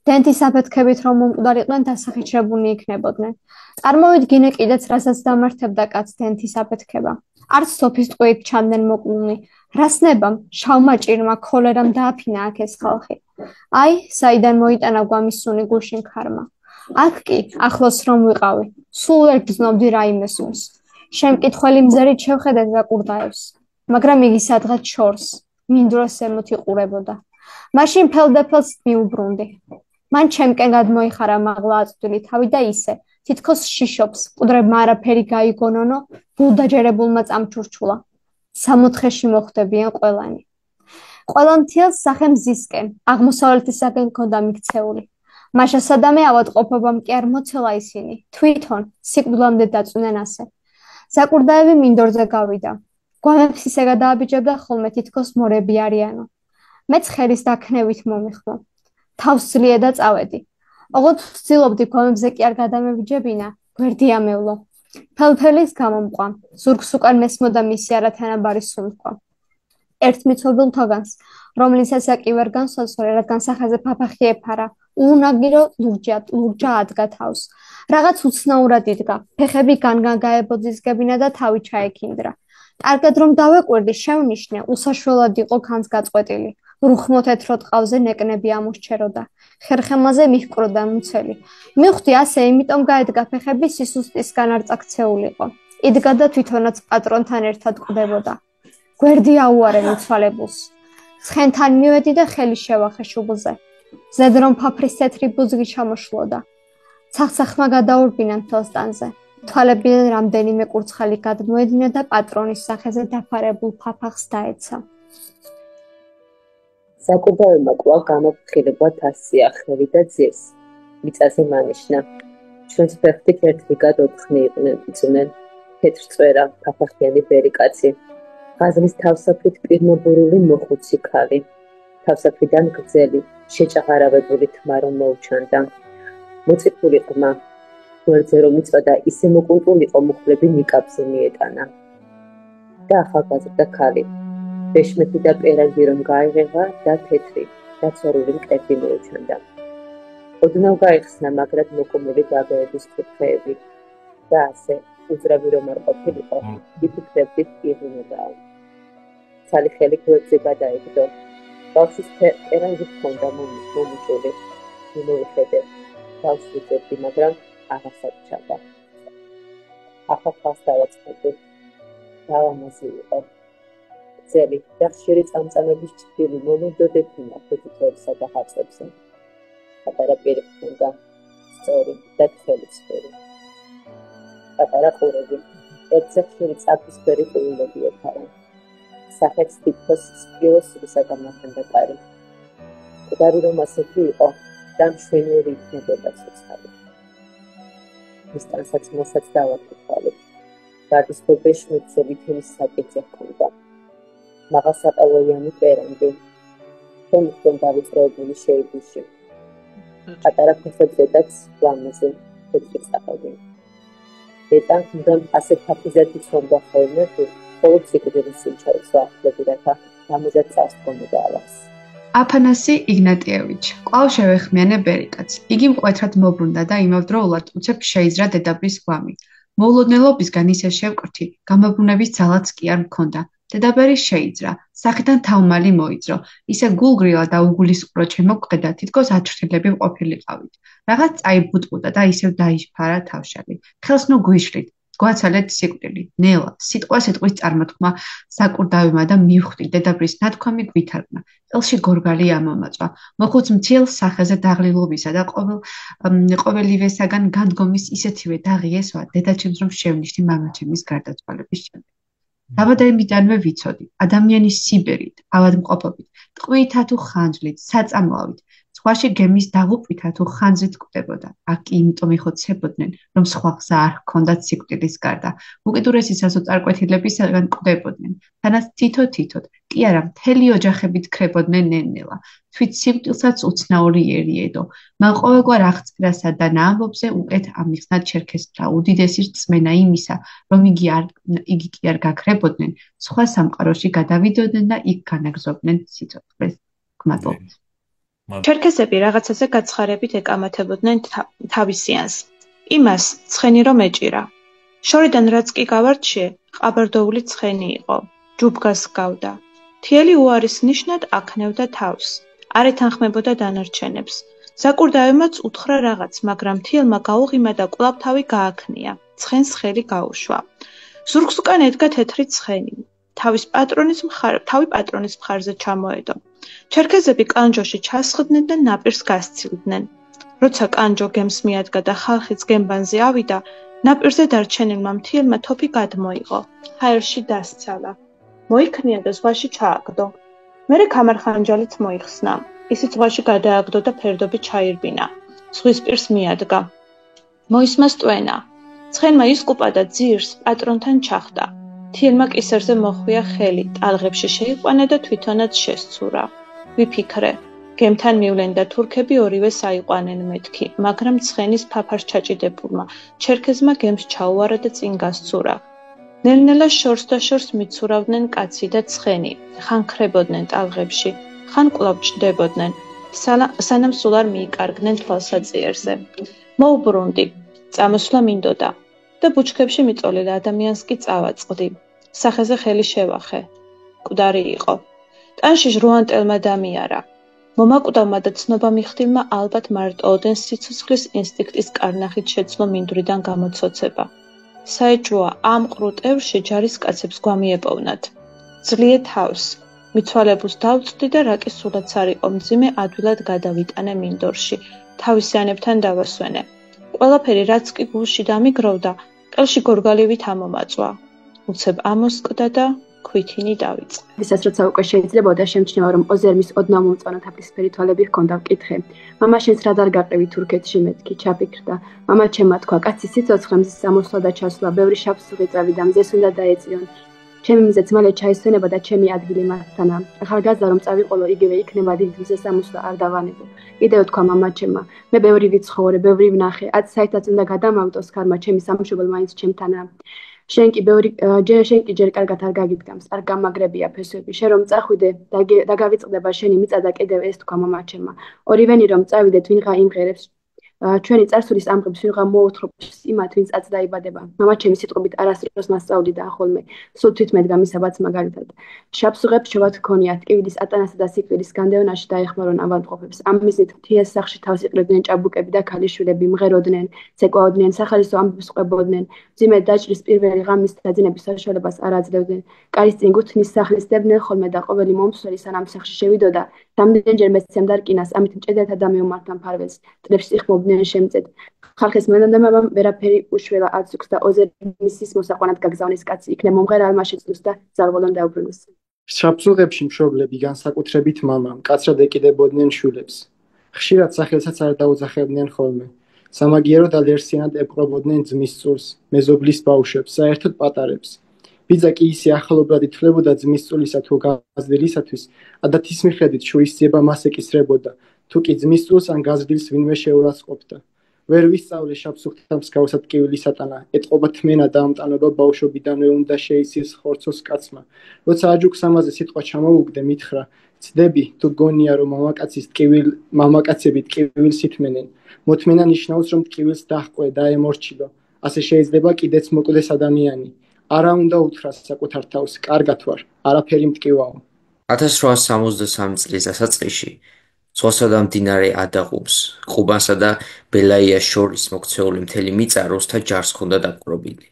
დენთის აფეთქებით რომ მომკვდარიყვნენ, დასახიჩრებულნი იქნებოდნენ. წარმოვიდგინე კიდეც, რასაც დამართებდა კაც დენთის აფეთქება. არც სოფის ტყვიით ჩანდნენ მოკლულნი. რას ნებამ, შავმა ჭირმა, ქოლერამ დააფინა აქ ეს ხალხი. აი, საიდან მოიტანა გვამისუნი გულში მხარმა. აქ კი, ახლოს რომ ვიყავი, სულ ვერ გრძნობდი რაიმე სუნს. შემკითხველი მზერით შევხედეთ საკურდაევს, მაგრამ იგი სადღაც შორს, მინდვროს ზემოთ იყურებოდა. მაშინ ფელდეფელს მიუბრუნდი. მან ჩემკენ გადმოიხარა მაღლა აწვდილი თავი და ისე, თითქოს შიშობს, მკვდრებმა არაფერი გაიგონონო, გულდაჯერებულმა წამჩურჩულა. სამოთხეში მოხვდებიან ყველანი. ყველა მთიელს სახე მზისკენ, აღმოსავლეთისაკენ ჰქონდა მიქცეული. მაშა სადამე ავადმყოფობამ კი არ მოცელა ისინი, თვითონ სიკვდილამდე დაწვნენ ასე. საკურდაევი მინდორზე გავიდა. გვამებს ისე გადააბიჯებდა ხოლმე თითქოს მორები არიანო. მეც ხელის დაქნევით მომიხმო. თავს ძლია და წავედი. ოღონდ ვცდილობდი გვამებზე კი არ გადამებიჯებინა, გვერდი ამევლო. ფელფელის გამომყვა, ზურგს უკან მესმოდა მისი არათანაბარი სუნთქვა. ერთ მიცოვილ თოგანს, რომლისას კი ვერ განსაცვლე, რადგან სახეზე ფაფახი ეფარა, უუნაგირო ლურჯა ადგა თავს. რაღაც უცნაურად იდგა, ფეხები განგან გაებოძისგებინა და თავი ჩაექინდრა. კარგად რომ დავეკვირდი, შევნიშნე, უსაშველად იყო ქანს გაწყვეტილი. რუხმო თეთრო ტყავზე ნეკნები ამოსჩეროდა. ხერხემაზე მიჰკროდა მუცელი. მივხვდი ასე, იმიტომ გაედგა ფეხები სისუსტისგან არ წაქცეულიყო. იდგა და თვითონაც პატრონთან ერთად კვდებოდა. გვერდი აუარენ უცვალებულს. ცხენთან მივედი და ხელი შევახე შუბლზე. ზედ რომ ფაფრის თეთრი ბუძგი ჩამოშლოდა. ცახცახმა გადაურბინა მთელსტანზე. თვალებიდან რამდენიმე კურცხალი გადმოედინა და პატრონის სახეზე დაფარებულ ფაფახს დაეცა. საკურდაევმა კვლავ გამოფრთხილება თასიახლევი და ძირს. მიწაზე მანიშნა. ჩვენს ფეხით ერთ რიგად ოთხნი იყვნენ, იწვნენ. თეთრ წვერა, ფაფახიანი ბერიკაცი. ღაზლის თავსაფრით პირმობურული მოხუცი ქალი. თავსაფრიდან გრძელი, შეჭაღარავებული თმა რომ მოუჩანდა. მოწიფული ყმა. გვერდზე რომ იწვადა, ისე მოკუნტულიყო მუხლები ნიკაპზე მიეტანა. და ახალგაზრდა ქალი. ბეშმეთი და პერანგი რომ გაიღება და თეთრი, დაცვარული მკერდი მოუჩანდა. ოდნავ გაიხსნა მაგრად მოკუმელი გაგეების კუთხეები და ასე უძრავი რომ არ ყოფილიყო, იფიქრებდით იღუნებაა. ცალი ხელი გვერდზე გადაიგდო. ბავშვის პერანგი ჰქონდა მომუჭული. მიმოვიხედე, ბავშვს ვიძებდი, მაგრამ აღარსად ჩადა. ახლა ხალხს დავაწყობდი. დავამაზი იყო. ძელი და ხშირი წამწამების ჭრილი მომედოდებინა ფეთქერისა და ხაწებზე. პატარა პირი ჰქონდა, სწორი და თხელი სფერი. პატარა ყურები, ერთზე ხშირი წაფისფერი ყუილები ეფარა. სახეც თითქოს სპილოს სულისაგან მახენდა კარი. მკვდარი რომ ასეთი იყო, დამშვენიერი იქნებოდა ცოცხალი. მის ტანსაცმელსაც დავაკითხავით. გარდის ბეშმეტზე ვითელის საკითხი ჰქონდა. მაღალსაყელოიანი პერანგი. თემისგან დავიწროებული შეიძუში. პატარა ფეხებზედაც ლამაზი თეთრი წაყები. დედა მუდამ ასეთ ფაფიზად იცვამდა ხოლმე, ხოლო სიკვდილის სიმჩარის ვახდები, რათა გამიზად წასწონდა ალას. აფანასი იგნატიევიჩ, კვლავ შევეხმიანე ბერიკაც. იგი მკვეთრად მობრუნდა და იმავდროულად უცებ შეიზრა დედაბრის გვამი. მოულოდნელობისგან ისე შევკრთი, გამობრუნების ძალაც კი არ მქონდა. დედაბერი შეიძრა, სახიდან თავმალი მოიძრო, ისე გულგრილა და უგულისყურო ჩემოგყედა, თითქოს ათრთილები ყოფილიყავით. რაღაც წაიბუტყუდა და ისევ დაიშფარა თავშალი. ხელს ნუ გვიშლით, გვაცალეთ სიკვდილი, ნელა, სიტყვა-სიტყვის წარმოთქმა საკურდავიმა და მივხვდი დედაბრის ნათქვამი გვითარგმნა. ყელში გორგალი ამომაწვა, მოხუც მთიელ სახეზე დაღლილობისა და ყოველივესაგან განდგომის ისეთივე დაღი ესვა, დედაჩემს რომ შევნიშნი მამაჩემის გარდაცვალების შემდეგ. დაბადებიდანვე ვიცოდი, ადამიანის სიბერით, ავადმყოფობით, ტყვიითა თუ ხანძვლით, საწამლავით, ზღვაში გემის დაღუპვითა თუ ხანძრით კვდებოდა. აქ კი იმიტომ იხოცებოდნენ, რომ სხვა გზა არ ჰქონდათ სიკვდილის გარდა. უკიდურესი საზოწარკვეთილებისაგან კვდებოდნენ, თანაც თითო-თითოდ, კი არა, მთელი ოჯახებით ქრებოდნენ ნელ-ნელა. თვით სიკვდილსაც უცნაური ერიედო. მან ყოველგვარ აღწერასა და ამბობზე უკეთ ამიხსნა ჩერქეზთა უდიდესი რწმენა იმისა, რომ იგი კი არ გაქრებოდნენ, სხვა სამყაროში გადავიდოდნენ და იქ განაგზობდნენ სიცოცხლეს. გმადლობთ. ჩერქეზები რაღაცაზე გაცხარებით ეკამათებოდნენ თავისიანს. იმას ცხენი რომ ეჭირა. შორიდან რაც კი გავარჩიე, ყაბარდოული ცხენი იყო. ჯუბგას გავდა. მთიელი უარის ნიშნად აქნევდა თავს. არ ეთანხმებოდა დანარჩენებს. საკურდავემაც უთხრა რაღაც, მაგრამ მთიელმა გაუღიმა და კვლავ თავი გააქნია. ცხენს ხელი გაუშვა. ზურგს უკან ედგა თეთრი ცხენი. თავი პატრონის მხარზე ჩამოედო. ჩერქეზები კანჯოში ჩასხდნენ და ნაპირს გასცილდნენ. როცა კანჯო გემს მიადგა და ხალხიც გემბანზე ავიდა, ნაპირზე დარჩენილმა მთიელმა თოფი გადმოიღო. ჰაერში დასცალა. მოიქნია და ზღვაში ჩააგდო. მერე ქამარხანჯალით მოიხსნა. ისიც ზღვაში გადააგდო და ფერდობი ჩაირბინა. ზღვის პირს მიადგა. მოისმა სტვენა. ცხენმა ისკუპა და ძირს პატრონთან ჩახტა. მთიელმა კისერზე მოხვია ხელი, ტალღებში შეიყვანა და თვითონაც შესცურა. ვიფიქრე, გემთან მივლენ და თურქები ორივეს აიყვანენ მეთქი, მაგრამ ცხენის ფაფარს ჩაჭიდებულმა ჩერქეზმა გემს ჩაუარა და წინ გასცურა. ნელ-ნელა შორს და შორს მიცურავდნენ კაცი და ცხენი, ხან ქრებოდნენ ტალღებში, ხან კვლავ ჭდებოდნენ, სანამ სულ არ მიიკარგნენ თვალსაწიერზე. მოუბრუნდი, წამოსვლა მინდოდა და ბუჩქებში მიწოლილ ადამიანს კი წავაწყდი. სახეზე ხელი შევახე. მკვდარი იყო. ტანში ჟრუანტელმა დამიარა. მომაკვდავმა და ცნობა მიხდილმა ალბათ მარტოოდენ სიცოცხლის ინსტინქტის კარნახით შეცვლო მინდვრიდან გამოცოცება. საეჭვოა ამ ყრუტევრში ჯარისკაცებს გვამიეპოვნათ. ძლიე თავს. მიცვალებულს დავწვდი და რაკი სულაც არ იყო მძიმე ადვილად გადავიტანე მინდორში. თავისიანებთან დავასვენე. ყველაფერი რაც კი გულში დამიგროვდა, ყელში გორგალივით ამომაწვა. უცებ ამოსკდა და ქვითინი დავიწყე. ვისაც როცა უკვე შეიძლებოდა შემჩნევა, რომ ოზერმის ოდნავ მომწვანო თაფლისფერი თვალები ჰქონდა, ვკითხე. მამა შენს რა არ გაყევი თურქეთში მეთქი, ჩაფიქრდა. მამა ჩემმა თქვა, კაცი სიცოცხლე მზის ამოსვლა და ჩასვლა, ბევრი შავსუღი წავიდა, მზეს უნდა დაეწიონ. ჩემი მზეც მალე ჩაისვენება და ჩემი ადგილი მათთანა. ახალგაზრდა რომ წავიყოლო, იგივე იქნება დიდ მზეს ამოსვლა არ დავანებო. კიდევ თქვა მამა ჩემმა, მე ბევრი ვიცხოვრე, ბევრი ვნახე, ათ საერთოდ უნდა გადამავტოს ქარმა, ჩემი სამშობლო მაინც ჩემთანა. შენ კი ჯერ კარგად არ გაგიდგამს, არ გამაგრებია ფესვები. შენ რომ წახვიდე, დაგავიწყდება შენი მიწა და კიდევ ეს თქვა მამა ჩემმა. ორივენი რომ წავიდეთ, ვინღა იმღერებს ჩვენი წარსულის ამღებს ვინღა მოუთხრობს იმათ, ვინც აც დაიბადება. მამა ჩემი სიტყვებით არასდროს მასწავლიდა ხოლმე, სულ თვითმედგა მისაბაც მაგალითად. შაბსუღებს შევათ ქონიათ, ტკივილის ატანასა და სიკვდილის განდევნაში დაეხმარონ ავადმყოფებს. ამ მიზნით მთიეს სახში თავს იყრებდნენ ჭაბუკები და ქალიშვილები, მღეროდნენ, ცეკვაოდნენ, სახალისო ამბებს ყვებოდნენ. მძიმე დაჭრის პირველი ღამის დაძინების საშუალებას არ აძლევდნენ. კარის წინ გუთნის სახლის დებდნენ ხოლმე და ყოველი მომსვლელი სანამ სახში შევიდოდა, რამდენჯერ მეცემდა რკინას, ამით მჭედელთა და მეომართა მფარველს წლებში იხმობდნენ შემწედ. ხალხის მენამდე ვერაფერი უშველა აწუქს და ოზერმისის მოსაყვანად გაგზავნის კაცი იქნებ მომღერალმა შეძლოს და ზარვალონ დაუბრუნოს. შაბსუღებში მშობლები, განსაკუთრებით მამა, მკაცრად ეკიდებოდნენ შვილებს. ხშირად სახელსაც არ დაუძახებდნენ ხოლმე. სამაგიეროდ ალერსიანად ეპყრობოდნენ ძმის წულს, მეზობლის ბავშვებს, საერთოდ პატარებს. ბიძა კი ისე ახლობლად ითვლებოდა ძმის წულისა თუ გაზრდილისათვის, ადათის მიხედვით შურისძიება მას ეკისრებოდა, თუ კი ძმის წულს ან გაზრდილს ვინმე შეურაცხყოფდა. ვერ ვისწავლე შაბსუღთა მსგავსად ტკივილი სატანა, ეტყობა თმენა და ამტანობა ბავშვობიდანვე უნდა შეიცის ხორცოს კაცმა. როცა აჯუქს ამაზე სიტყვა ჩამოუგდე, მითხრა, ცდები თუ გონია რომ მამაკაცები ტკივილს ითმენენ. მოთმენა ნიშნავს რომ ტკივილს დაჰყვე და ემორჩილო. ასე შეიძლება კიდეც მოკვდეს ადამიანი. არა უნდა უთხრას საკუთარ თავს, კარგად ვარ, არაფერი მტკივაო. 1863 წლის დასაწყისში ზღვასა და მდინარე ადაღუბს, ყუბანსა და ბელაიას შორის მოქცეული მთელი მიწა რუსთა ჯარს ჰქონდა დაპყრობილი.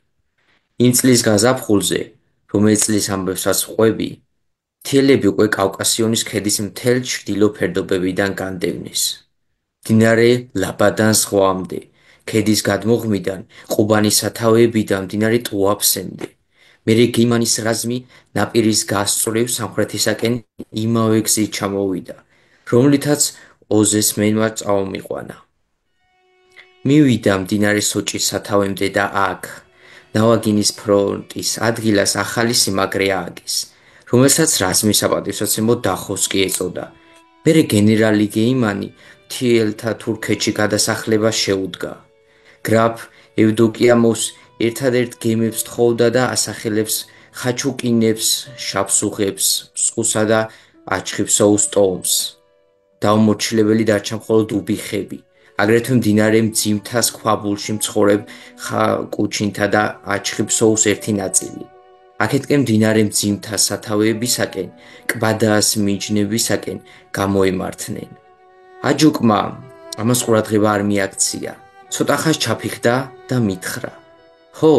იმ წლის გაზაფხულზე, რომელიც წლის ამბებსაც ვყვები, მთიელები უკვე კავკასიონის ქედის მთელ ჩრდილო ფერდობებიდან განდევნეს. მდინარე ლაბადანს ზღვამდე, ქედის გადმოღმიდან, ყუბანის სათავეებიდან მდინარე ტუაფსემდე. მერე გიმანის რაზმი ნაპირის გასწვრივ სამხრეთისაკენ იმავე გზით ჩამოვიდა, რომლითაც ოზეს მენმა წაუმიყვანა. მივიდა მდინარე სოჭის სათავემდე და აქ, ნავაგინის ფრონტის ადგილას ახალი სიმაგრე ააგეს, რომელსაც რაზმის საპატივსაცემლო დახოსკი ეწოდა. მერე გენერალი გეიმანი მთიელთა თურქეთში გადასახლებას შეუდგა. გრაფ ევდოკიამოვს ერთადერთ გემებს თხოვდა და ასახელებს ხაჩუკინებს, შაბსუღებს, მსხუსა და აჩხიფსოუს ტომს. დაუმორჩილებელი დარჩა მხოლოდ უბიხები, აგრეთვე მდინარე მძიმთას ქვაბულში მცხოვრებ ხაკუჩინთა და აჩხიფსოუს ერთი ნაწილი. აქეთკენ მდინარე მძიმთას სათავეებისაკენ, კვადაას მიჯნებისაკენ გამოემართნენ. აჯუკმა ამას ყურადღება არ მიაქცია. ცოტა ხანს ჩაფიხდა და მითხრა: "ხო,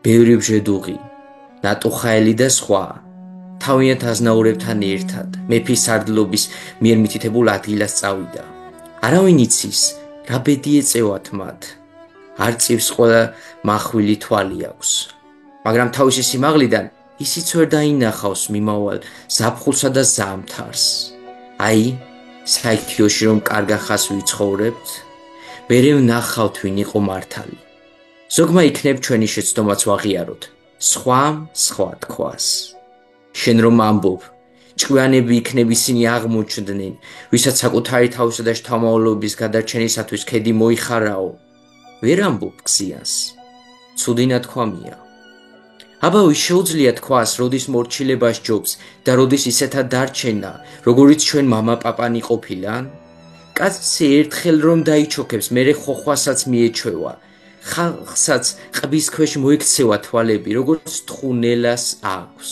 ბევრი ბჟედუღი, ნატუხაელი და სხვა, თავიანთ აზნაურებთან ერთად მეფის სარდლობის მიერ მითითებულ ადგილას წავიდა. არავინ იცის, რა ბედი ეწევათ მათ. არწივს ყველა მახვილი თვალი აქვს. მაგრამ თავისი სიმაღლიდან ისიც ვერ დაინახავს მიმავალ ზაფხულსა და ზამთარს. აი, საიქიოში რომ კარგახას ვიცხოვრებთ, მერე ვნახავთ ვინ იყო მართალი. ზოგმა იქნებ ჩვენი შეცდომაც ვაღიაროთ, სხვამ სხვა თქვას. შენ რომ ამბობ, ჭკვიანები იქნებ ისინი აღმოჩნდნენ, ვისაც საკუთარი თავისა და შთამომავლობის გადარჩენისათვის ქედი მოიხარაო. ვერ ამბობ გზიანს. ცუდი ნათქვამია. აბა შეუძლია თქვას, როდის მორჩილება სჯობს და როდის ისეთა დარჩენა, როგორიც ჩვენ მამა-პაპანი ყოფილან? კაცი ერთხელ რომ დაიჩოქებს, მერე ხოხვასაც მიეჩვევა. ხალხსაც ყბის ქვეშ მოექცევა თვალები, როგორც თხუნელას აქვს.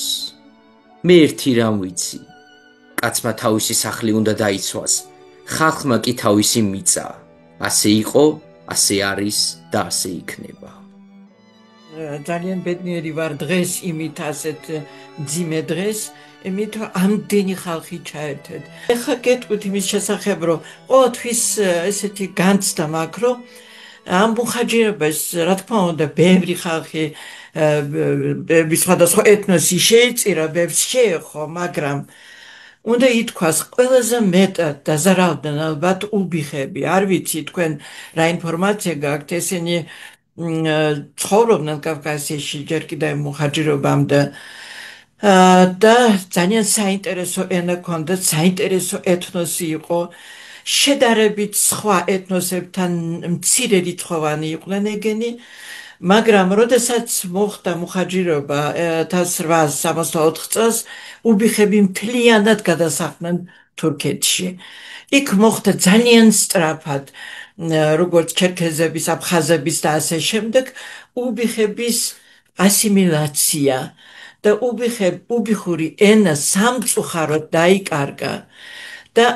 მე ერთი რამ ვიცი, კაცმა თავისი სახლი უნდა დაიცვას, ხალხმა კი თავისი მიწა. ასე იყო, ასე არის და ასე იქნება. ძალიან ბედნიერი ვარ დღეს იმით ასეთ მძიმე დღეს, იმით ამდენი ხალხი ჩაერთეთ. ეხლა გეტყვით იმის შესახებ, რომ ყოველთვის ესეთი განცდა მაქვს, რომ ამ მხაჯერებას, რა თქმა უნდა, ბევრი ხალხი, სხვადასხვა ეთნოსი შეეწირა, ბევრს შეეხო, მაგრამ უნდა ითქვას, ყველაზე მეტად დაზარავდნენ ალბათ უბიხები. არ ვიცი თქვენ რა ინფორმაცია გაქვთ, ესენი ცხოვრობდნენ კავკასიაში ჯერ კიდევ მუხაჯირობამდე და ძალიან საინტერესო ენა ჰქონდათ, საინტერესო ეთნოსი იყო, შედარებით სხვა ეთნოსებთან მცირე რიცხოვანი იყვნენ ეგენი, მაგრამ როდესაც მოხდა მუხაჯირობა 1864 წელს, უბიხები მთლიანად გადასახლდნენ თურქეთში. იქ მოხდა ძალიან სწრაფად, როგორც ჩერქეზების, აფხაზების და ასე შემდეგ, უბიხების ასიმილაცია და უბიხური ენა სამწუხაროდ დაიკარგა და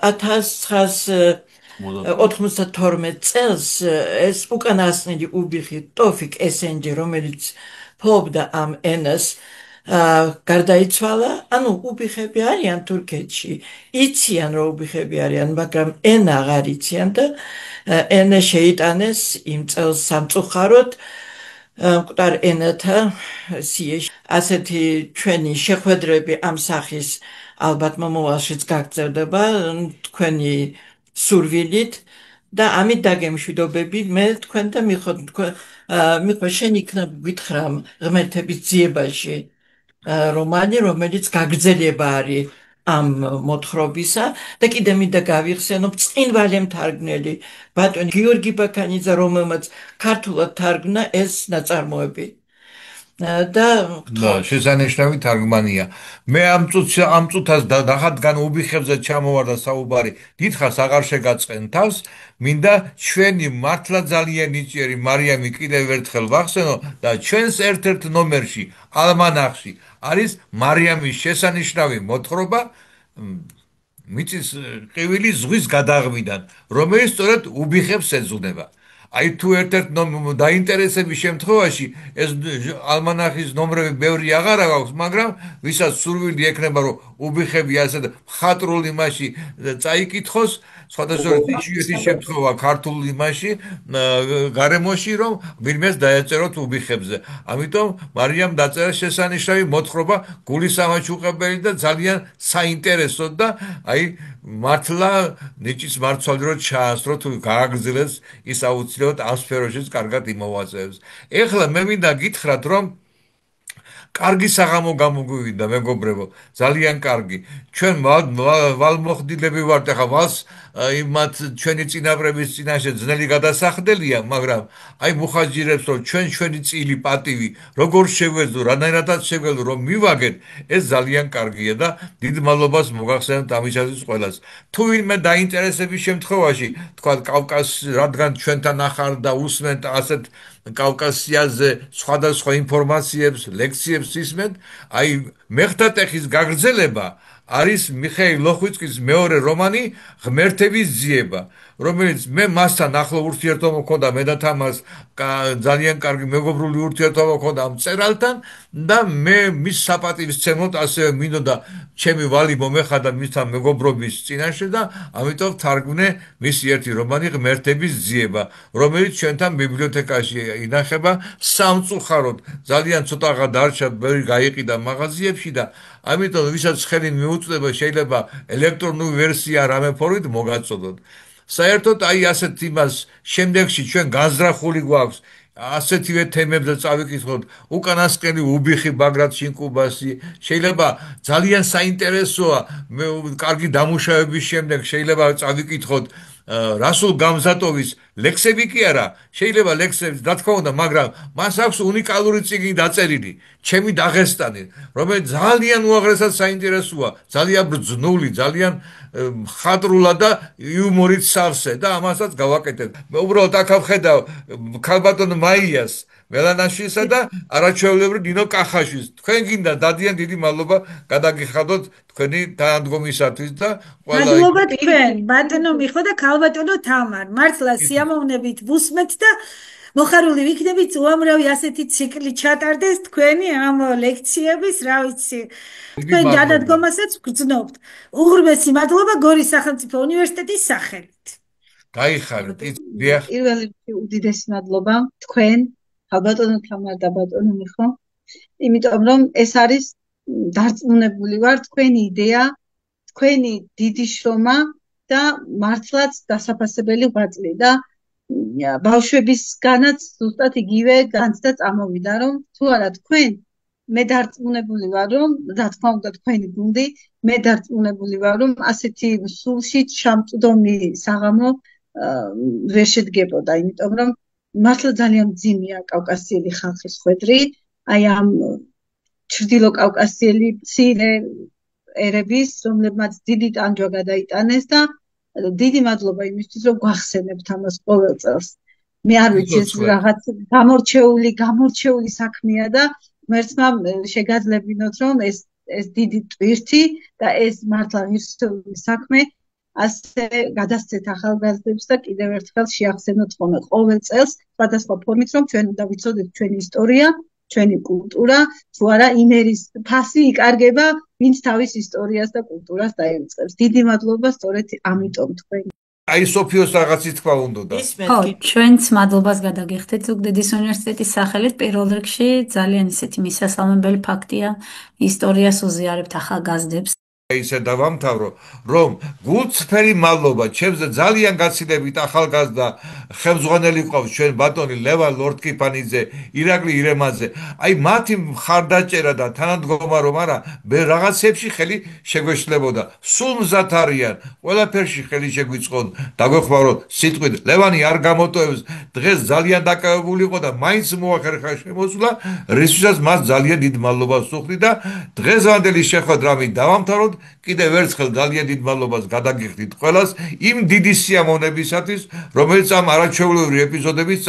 1992 წელს ეს უკანასკნელი უბიხი ტოფიკ ესენჯი, რომელიც ფლობდა ამ ენას, გარდაიცვალა, ანუ უბიხები არიან თურქეთში, იციან რომ უბიხები არიან, მაგრამ ენა აღარ იციან და ენა შეიტანეს იმ წელს სამწუხაროდ მკვდარ ენათა სიაში. ასეთი ჩვენი შეხვედრები ამ სახის ალბათ მომავალშიც გაგრძელდება თქვენი სურვილით და ამით დაგემშვიდობები მე თქვენ და მიხო შენ იქნებ გითხრა ღმერთების ძიებაში რომანი, რომელიც გაგრძელება არის ამ მოთხრობისა და კიდე მინდა გავიხსენო ბრწყინვალე მთარგმნელი ბატონი გიორგი ბაქანიძე, რომელმაც ქართულად თარგმნა ეს ნაწარმოები. და შესანიშნავი თარგმანია. მე ამ წუთას ნახატგან უბიხებზე ჩამოვარდა საუბარი, დიდხანს აღარ შეგაწყენ თავს, მინდა ჩვენი მართლა ძალიან ნიჭიერი მარიამი კიდევ ერთხელ ვახსენო და ჩვენს ერთ-ერთ ნომერში ალმანახში არის მარიამის შესანიშნავი მოთხრობა მიწის ყივილი ზღვის გადაღმიდან, რომელიც სწორედ უბიხებს ეძღვნება. აი თუ ერთ-ერთ დაინტერესების შემთხვევაში ეს ალმანახის ნომრები ბევრი აღარ აქვს, მაგრამ ვისაც სურვილი ექნება რომ უბიხები ასე მხატრულ იმაში წაიკითხოს, სხვადასხვა ის შემთხვევა ქართულ იმაში გარემოში რომ ვინმეს დაეწეროთ უბიხებზე. ამიტომ მარიამ დაწერა შესანიშნავი მოთხრობა, გულის ამაჩუყებელი და ძალიან საინტერესო და აი მართლა ნიჭის მარცვალი რო ჩაასწრო თუ გააგრძელეს ის აუცილებლად ამ სფეროშიც კარგად იმოვაწევს. ეხლა მე მინდა გითხრათ რომ კარგი საღამო გამოგვივიდა მეგობრებო, ძალიან კარგი. ჩვენ ვალმოხდილები ვართ, ახლა ვალს იმათ ჩვენი წინაპრების წინაშე ძნელი გადასახდელია, მაგრამ აი მუხაჯირებს რომ ჩვენი წილი პატივი როგორ შევეძლო, რანაირადაც შევეძლო რომ მივაგეთ, ეს ძალიან კარგია და დიდ მადლობას მოგახსენებთ ამისათვის ყველას. თუ ვინმე დაინტერესების შემთხვევაში, თქვა კავკასი, რადგან ჩვენთან ახარ და უსმენთ ასეთ კავკასიაზე სხვადასხვა ინფორმაციებს, ლექციებს ისმენთ, აი მეხტატეხის გაგრძელება არის მიხეილ ლოხვიცკის მეორე რომანი ღმერთების ძიება, რომელიც მე მასთან ახლო ურთიერთობა მქონდა, მე და თამას ძალიან კარგი მეგობრული ურთიერთობა მქონდა ამ მწერალთან და მე მის საპატივისცემლოდ ასევე მინდოდა ჩემი ვალი მომეხადა მისთან მეგობრობის წინაშე და ამიტომ თარგმნე მისი ერთი რომანი ღმერთების ძიება, რომელიც ჩვენთან ბიბლიოთეკაში ინახება სამწუხაროდ ძალიან ცოტაღა დარჩა, ბევრი გაიყიდა მაღაზიებში და ამიტომ ვისაც ხელი მიუწვდება შეიძლება ელექტრონული ვერსია რამე ფორმით მოგაწოდოთ. საერთოდ აი ასეთ იმას შემდეგში ჩვენ განზრახული გვაქვს ასეთივე თემებზე წავიკითხოთ, უკანასკნელი უბიხი ბაგრატ შინკუბასი, შეიძლება ძალიან საინტერესოა, კარგი დამუშავების შემდეგ შეიძლება წავიკითხოთ რასულ გამზატოვის ლექსები კი არა, შეიძლება ლექსები, რა თქმა უნდა, მაგრამ მას აქვს უნიკალური წიგნი დაწერილი, ჩემი დაღესტანი, რომელიც ძალიან უაღრესად საინტერესოა, ძალიან ბრძნული, ძალიან ხატრულად და იუმორით სავსე და ამასაც გავაკეთებ. მე უბრალოდ აქ ვხედავ ქალბატონ მაიას მელანაშვილსა და არაჩვეულებრივ ნინო კახაშვილს. თქვენ გინდა დადიან დიდი მადლობა გადაგიხადოთ თქვენი თანადგომისათვის და მადლობა თქვენ ბატონო მიხო და ქალბატონო თამარ. მართლა სიამოვნებით ვუსმენთ და მოხარული ვიქნებით უამრავი ასეთი ციკლი ჩატარდეს თქვენი ამ ლექციების, რა ვიცი, თქვენ დანადგომასაც გრძნობთ. უღრმესი მადლობა გორის სახელმწიფო უნივერსიტეტის სახელით. გაიხარეთ. პირველი უდიდესი მადლობა თქვენ ქალბატონო თამარ და ბატონო მიხო, იმიტომ რომ ეს არის დარწმუნებული ვარ თქვენი იდეა, თქვენი დიდი შრომა და მართლაც დასაფასებელი ღვაწლი და ბავშვებისგანაც ზუსტად იგივე განცდა წამოვიდა, რომ თუ არა თქვენ, მე დარწმუნებული ვარ, რომ რა თქმა უნდა თქვენი გუნდი, მე დარწმუნებული ვარ, რომ ასეთი სულში ჩამწვდომი საღამო ვერ შედგებოდა, იმიტომ რომ მართლა ძალიან მძიმეა კავკასიელი ხალხის ხვედრი, აი ამ ჩრდილო კავკასიელი მცირე ერების, რომლებმაც დიდი ტანჯვა გადაიტანეს და დიდი მადლობა იმისთვის, რომ გვახსენებთ ამას ყოველ წელს. მე არ ვიცი ეს რაღაც გამორჩეული საქმეა და ღმერთმა შეგაძლებინოთ, რომ ეს დიდი ტვირთი და ეს მართლა ღირსეული საქმე ასე გადასცეთ ახალგაზრდებს და კიდევ ერთხელ შეახსენოთ ხოლმე ყოველ წელს სხვადასხვა ფორმით, რომ ჩვენ უნდა ვიცოდეთ ჩვენი ისტორია ჩვენი კულტურა, თუ არა იმერის ფასი იკარგება, ვინც თავის ისტორიას და კულტურას დაივიწყებს. დიდი მადლობა სწორედ ამიტომ თქვენ. აი სოფიოს რაღაცი თქვა უნდა. ხო, ჩვენც მადლობას გადაგიხდით ზუგდიდის უნივერსიტეტის სახელით. პირველ რიგში ძალიან ისეთი მისასალმებელი ფაქტია, ისტორიას უზიარებთ ახალგაზრდებს. ისე დავამთავრო, რომ გულწრფელი მადლობა ჩემზე ძალიან გაცილებით ახალგაზრდა ხელმძღვანელი ყავს ჩვენ ბატონი ლევან ლორდკიფანიძე, ირაკლი ირემაძე. აი მათი მხარდაჭერა და თანადგომა რომ არა, მე რაღაცებში ხელი შეგვეშლებოდა. სულ მზად არიან, ყველაფერში ხელი შეგვიწყონ. დაგვეხმაროთ სიტყვით, ლევანი არ გამოტოვებს, დღეს ძალიან დაკავებული იყო და მაინც მოახერხა შემოსვლა, რისთვისაც მას ძალიან დიდ მადლობას ვუხდი და დღესვანდელი შეხვედრამი დავამთავროთ. კიდევ ერთხელ ძალიან დიდ მადლობას გადაგიხდით ყველას იმ დიდი სიამოვნებისათვის, რომელიც ამ არაჩვეულებრივი ეპიზოდების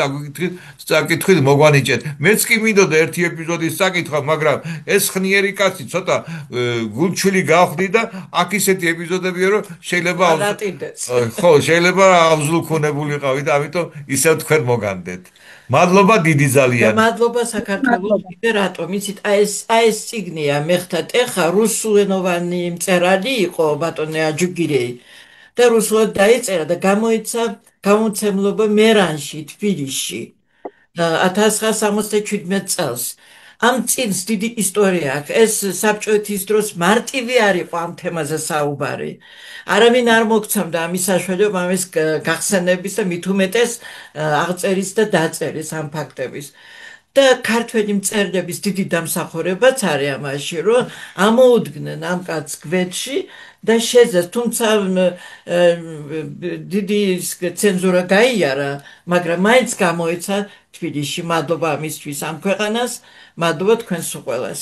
წაკითხვით მოგვანიჭეთ. მეც კი მინდოდა ერთი ეპიზოდის წაკითხვა, მაგრამ ეს ხნიერი კაცი ცოტა გულჩვილი გავხდი და აქ ისეთი ეპიზოდებია, რომ შეიძლება ავზლუქონებულიყავი და ამიტომ ისევ თქვენ მოგანდეთ. მადლობა დიდი ძალიან. მადლობა საქართველოს კიდე რატომ იცით აი ეს წიგნია მეხთად ეხა რუსულენოვანი მწერალი იყო ბატონი აჯუგირეი და რუსულად დაიწერა და გამოიცა გამომცემლობა მერანში თბილისში 1967 წელს. ამ წიგნს დიდი ისტორია აქვს. ეს საბჭოეთის დროს მარტივი არ იყო ამ თემაზე საუბარი. არავინ არ მოგცემდა ამის საშუალება ამის გახსენების და მით უმეტეს აღწერის და დაწერის ამ ფაქტების. და ქართველი მწერლების დიდი დამსახურებაც არის ამაში, რომ ამოუდგნენ ამ კაცს გვერდში და შეძლეს, თუმცა დიდი ცენზურა გაიარა, მაგრამ მაინც გამოიცა თბილისში. მადლობა ამისთვის ამ ქვეყანას, მადლობა თქვენს ყველას.